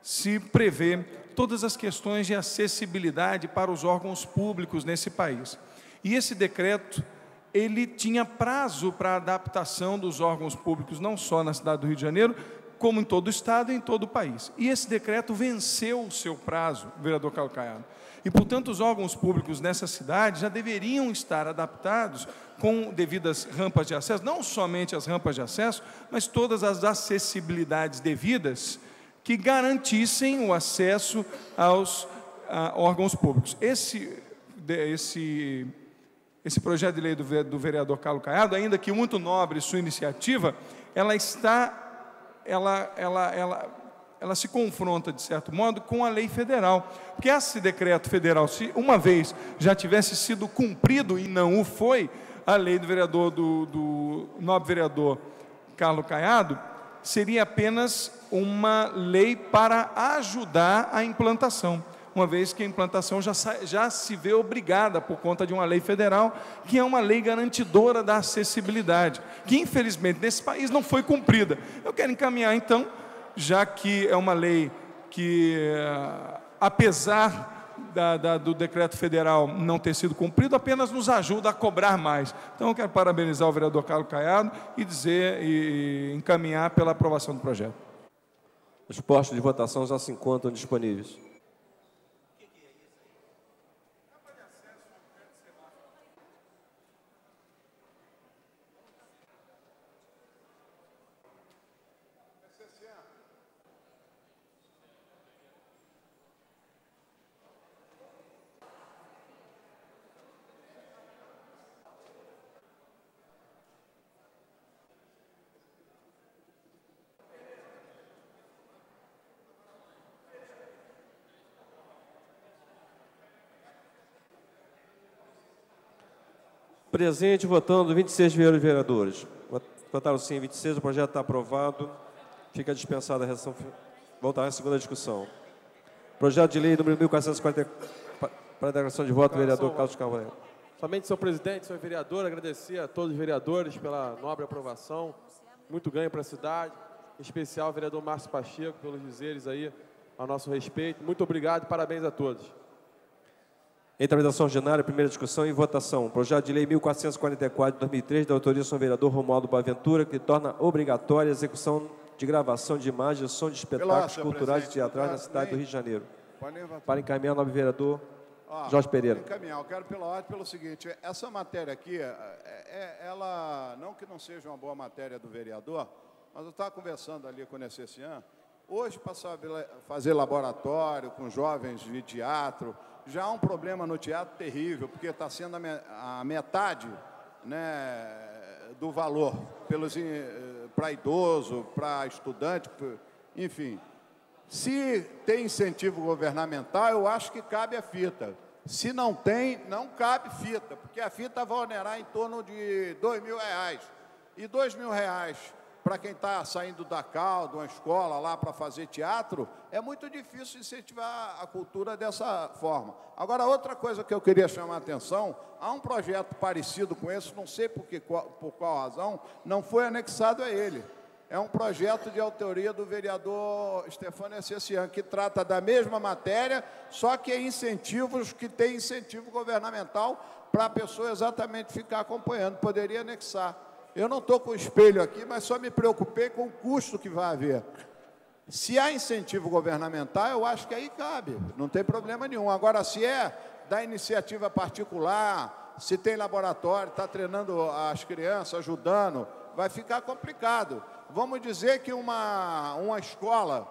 se prevê todas as questões de acessibilidade para os órgãos públicos nesse país. E esse decreto, ele tinha prazo para adaptação dos órgãos públicos, não só na cidade do Rio de Janeiro, como em todo o estado e em todo o país. E esse decreto venceu o seu prazo, vereador Carlos Caiado. E, portanto, os órgãos públicos nessa cidade já deveriam estar adaptados com devidas rampas de acesso, não somente as rampas de acesso, mas todas as acessibilidades devidas que garantissem o acesso aos órgãos públicos. Esse projeto de lei do vereador Carlos Caiado, ainda que muito nobre sua iniciativa, ela se confronta, de certo modo, com a lei federal. Porque esse decreto federal, se uma vez já tivesse sido cumprido e não o foi, a lei do vereador, do nobre vereador Carlos Caiado, seria apenas uma lei para ajudar a implantação, uma vez que a implantação já se vê obrigada por conta de uma lei federal, que é uma lei garantidora da acessibilidade, que infelizmente nesse país não foi cumprida. Eu quero encaminhar então, já que é uma lei que, apesar do decreto federal não ter sido cumprido, apenas nos ajuda a cobrar mais. Então, eu quero parabenizar o vereador Carlos Caiado e dizer e encaminhar pela aprovação do projeto. Os postos de votação já se encontram disponíveis. Presente, votando 26 vereadores. Votaram sim 26, o projeto está aprovado. Fica dispensada a reação. Voltará à segunda discussão. Projeto de lei número 1440, para a declaração de voto, vereador Carlos Carvalho. Somente, senhor presidente, senhor vereador, agradecer a todos os vereadores pela nobre aprovação. Muito ganho para a cidade, em especial ao vereador Márcio Pacheco, pelos dizeres aí a nosso respeito. Muito obrigado e parabéns a todos. Em tramitação ordinária, primeira discussão e votação. Projeto de lei 1444 de 2003, da autoria do senhor vereador Romualdo Boaventura, que torna obrigatória a execução de gravação de imagens e som de espetáculos culturais e teatrais na cidade do Rio de Janeiro. Para encaminhar, o nobre vereador Jorge Pereira. Encaminhar. Eu quero pela ordem pelo seguinte, essa matéria aqui, ela, não que não seja uma boa matéria do vereador, mas eu estava conversando ali com o Necessian, hoje, para fazer laboratório com jovens de teatro, já há um problema no teatro terrível, porque está sendo a metade, né, do valor para idoso, para estudante, enfim. Se tem incentivo governamental, eu acho que cabe a fita. Se não tem, não cabe fita, porque a fita vai onerar em torno de R$2.000. E R$2.000 para quem está saindo da CAL, de uma escola lá para fazer teatro, é muito difícil incentivar a cultura dessa forma. Agora, outra coisa que eu queria chamar a atenção, há um projeto parecido com esse, não sei por qual razão, não foi anexado a ele. É um projeto de autoria do vereador Stefano Necessian, que trata da mesma matéria, só que é incentivos, que tem incentivo governamental para a pessoa exatamente ficar acompanhando, poderia anexar. Eu não estou com o espelho aqui, mas só me preocupei com o custo que vai haver. Se há incentivo governamental, eu acho que aí cabe, não tem problema nenhum. Agora, se é da iniciativa particular, se tem laboratório, está treinando as crianças, ajudando, vai ficar complicado. Vamos dizer que uma escola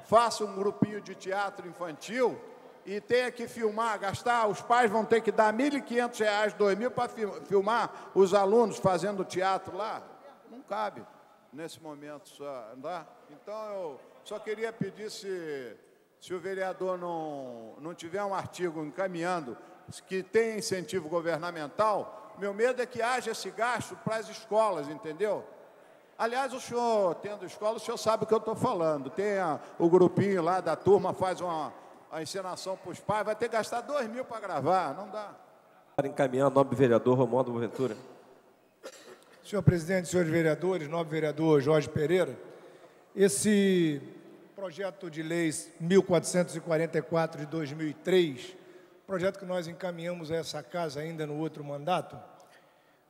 faça um grupinho de teatro infantil e tenha que filmar, gastar, os pais vão ter que dar R$1.500, R$2.000 para filmar os alunos fazendo teatro lá. Não cabe nesse momento só, não dá? Então, eu só queria pedir se o vereador não tiver um artigo encaminhando que tem incentivo governamental, meu medo é que haja esse gasto para as escolas, entendeu? Aliás, o senhor, tendo escola, o senhor sabe o que eu estou falando. Tem o grupinho lá da turma, faz a encenação para os pais, vai ter que gastar R$2.000 para gravar, não dá. Para encaminhar, o nobre vereador Romualdo Boaventura. Senhor presidente, senhores vereadores, nobre vereador Jorge Pereira, esse projeto de lei 1444 de 2003, projeto que nós encaminhamos a essa casa ainda no outro mandato,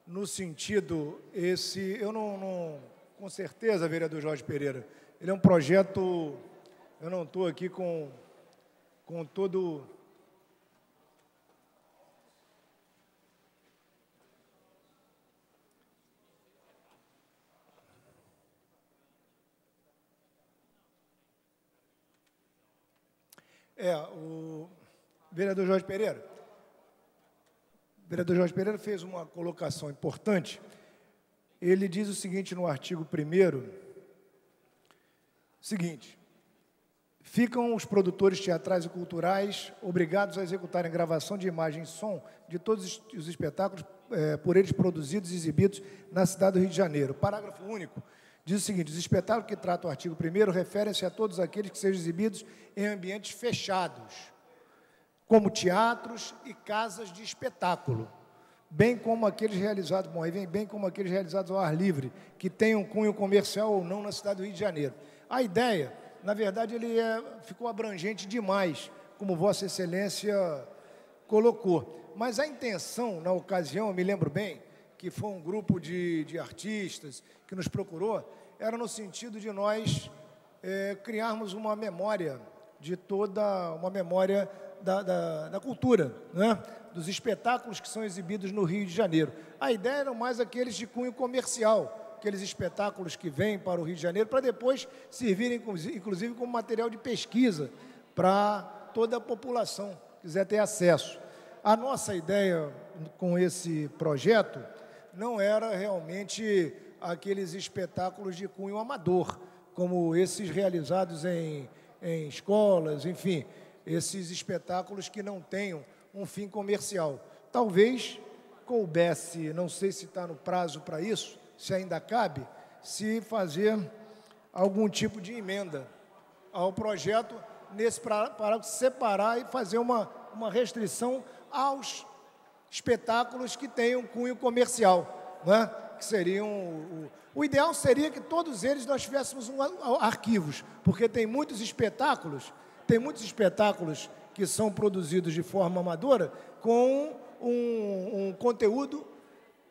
no sentido, eu não com certeza, vereador Jorge Pereira, ele é um projeto, eu não estou aqui com todo... O vereador Jorge Pereira. O vereador Jorge Pereira fez uma colocação importante. Ele diz o seguinte no artigo 1º, seguinte: ficam os produtores teatrais e culturais obrigados a executarem gravação de imagem e som de todos os espetáculos por eles produzidos e exibidos na cidade do Rio de Janeiro. Parágrafo único. Diz o seguinte: os espetáculos que trata o artigo 1º referem-se a todos aqueles que sejam exibidos em ambientes fechados, como teatros e casas de espetáculo, bem como aqueles realizados, bem como aqueles realizados ao ar livre, que tenham cunho comercial ou não na cidade do Rio de Janeiro. A ideia na verdade, ele ficou abrangente demais, como Vossa Excelência colocou. Mas a intenção, na ocasião, eu me lembro bem, que foi um grupo de artistas que nos procurou, era no sentido de nós criarmos uma memória uma memória da cultura, né? Dos espetáculos que são exibidos no Rio de Janeiro. A ideia eram mais aqueles de cunho comercial, aqueles espetáculos que vêm para o Rio de Janeiro para depois servirem, inclusive, como material de pesquisa para toda a população que quiser ter acesso. A nossa ideia com esse projeto não era realmente aqueles espetáculos de cunho amador, como esses realizados em escolas, enfim, esses espetáculos que não tenham um fim comercial. Talvez coubesse, não sei se está no prazo para isso, se ainda cabe, se fazer algum tipo de emenda ao projeto para separar e fazer uma restrição aos espetáculos que tenham cunho comercial, né? Que seriam... O ideal seria que todos eles nós tivéssemos arquivos, porque tem muitos espetáculos que são produzidos de forma amadora com um conteúdo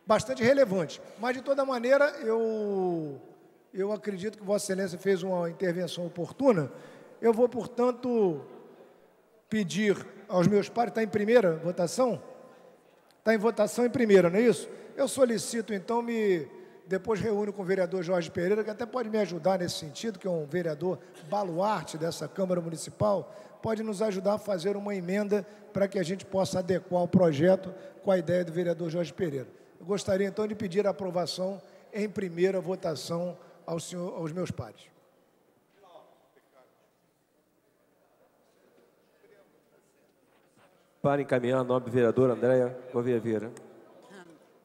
bastante relevante. Mas, de toda maneira, eu acredito que Vossa Excelência fez uma intervenção oportuna. Eu vou, portanto, pedir aos meus pares, está em primeira votação? Está em votação em primeira, não é isso? Eu solicito, então, depois reúno com o vereador Jorge Pereira, que até pode me ajudar nesse sentido, que é um vereador baluarte dessa Câmara Municipal, pode nos ajudar a fazer uma emenda para que a gente possa adequar o projeto com a ideia do vereador Jorge Pereira. Eu gostaria, então, de pedir a aprovação em primeira votação aos meus pares. Para encaminhar, a nobre vereadora Andréia Gouveia Vieira.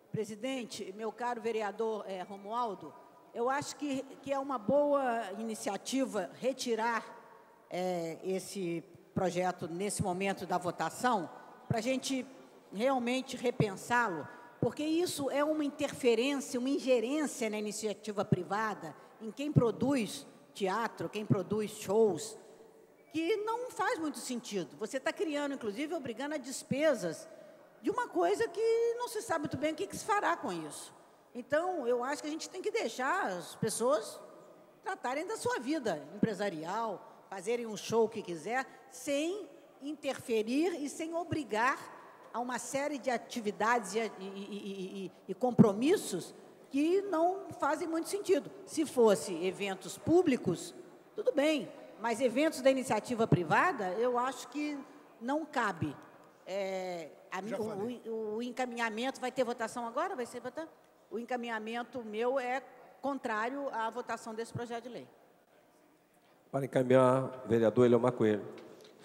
Presidente, meu caro vereador Romualdo, eu acho que é uma boa iniciativa retirar esse projeto nesse momento da votação, para a gente realmente repensá-lo, porque isso é uma interferência, uma ingerência na iniciativa privada, em quem produz teatro, quem produz shows, que não faz muito sentido. Você está criando, inclusive, obrigando a despesas de uma coisa que não se sabe muito bem o que se fará com isso. Então, eu acho que a gente tem que deixar as pessoas tratarem da sua vida empresarial, fazerem um show que quiser, sem interferir e sem obrigar a uma série de atividades e compromissos que não fazem muito sentido. Se fosse eventos públicos, tudo bem, mas eventos da iniciativa privada, eu acho que não cabe. O encaminhamento, vai ter votação agora? Vai ser votado? O encaminhamento meu é contrário à votação desse projeto de lei. Para encaminhar, vereador Eliomar Coelho.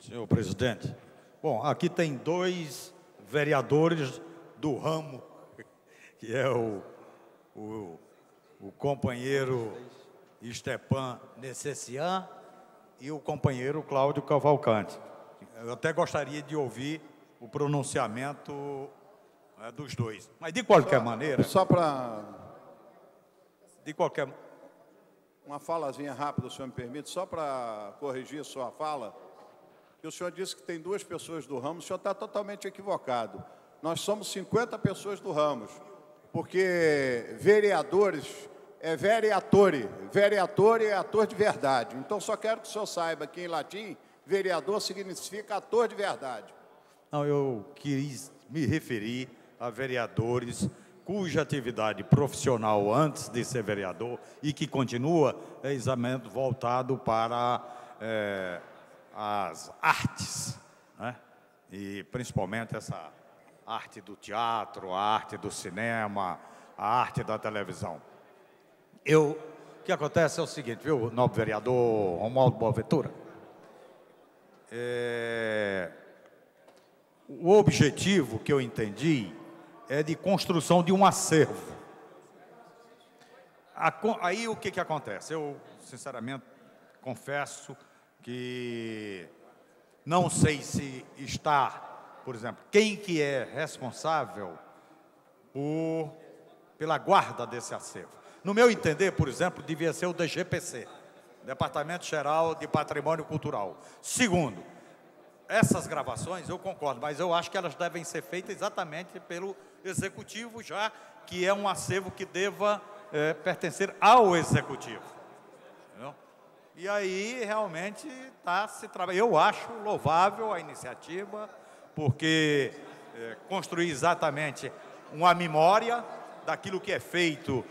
Senhor presidente, bom, aqui tem dois vereadores do ramo, que é o companheiro Stepan Necessian e o companheiro Cláudio Cavalcante. Eu até gostaria de ouvir o pronunciamento dos dois. Mas, de qualquer maneira... Só para... De qualquer... Uma falazinha rápida, o senhor me permite, só para corrigir a sua fala, que o senhor disse que tem duas pessoas do ramo, o senhor está totalmente equivocado. Nós somos 50 pessoas do ramo, porque vereadores é vereatore, vereatore é ator de verdade. Então, só quero que o senhor saiba que, em latim, vereador significa ator de verdade. Não, eu quis me referir a vereadores cuja atividade profissional antes de ser vereador e que continua é exatamente voltado para as artes, né? E principalmente essa arte do teatro, a arte do cinema, a arte da televisão. O que acontece é o seguinte, viu, nobre vereador Romualdo Boaventura? O objetivo que eu entendi é de construção de um acervo. Aí o que acontece? Eu, sinceramente, confesso que não sei se está, por exemplo, quem que é responsável pela guarda desse acervo. No meu entender, por exemplo, devia ser o DGPC. Departamento Geral de Patrimônio Cultural. Segundo, essas gravações, eu concordo, mas eu acho que elas devem ser feitas exatamente pelo Executivo, já que é um acervo que deva pertencer ao Executivo. Entendeu? E aí, realmente, está se trabalhando. Eu acho louvável a iniciativa, porque construir exatamente uma memória daquilo que é feito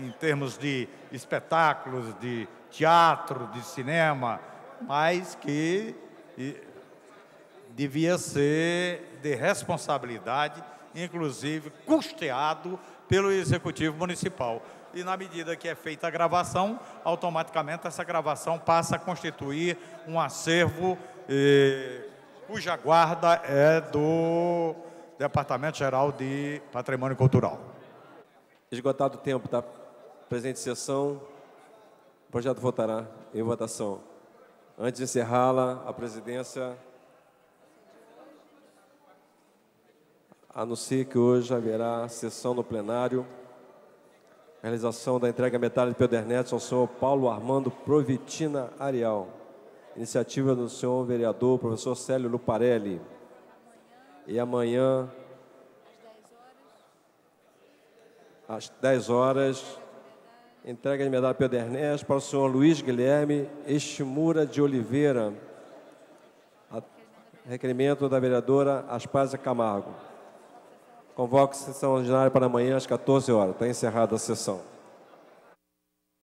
em termos de espetáculos, de teatro, de cinema, mas que devia ser de responsabilidade, inclusive custeado pelo Executivo Municipal. E na medida que é feita a gravação, automaticamente essa gravação passa a constituir um acervo cuja guarda é do Departamento Geral de Patrimônio Cultural. Esgotado o tempo da presente sessão, o projeto votará em votação. Antes de encerrá-la, a presidência anuncia que hoje haverá sessão no plenário, realização da entrega metálica de Pedernets ao senhor Paulo Armando Provitina Arial, iniciativa do senhor vereador professor Célio Luparelli. E amanhã, às 10 horas, entrega de medalha Pedernets para o senhor Luiz Guilherme Estimura de Oliveira, requerimento da vereadora Aspásia Camargo. Convoco a sessão ordinária para amanhã às 14 horas. Está encerrada a sessão.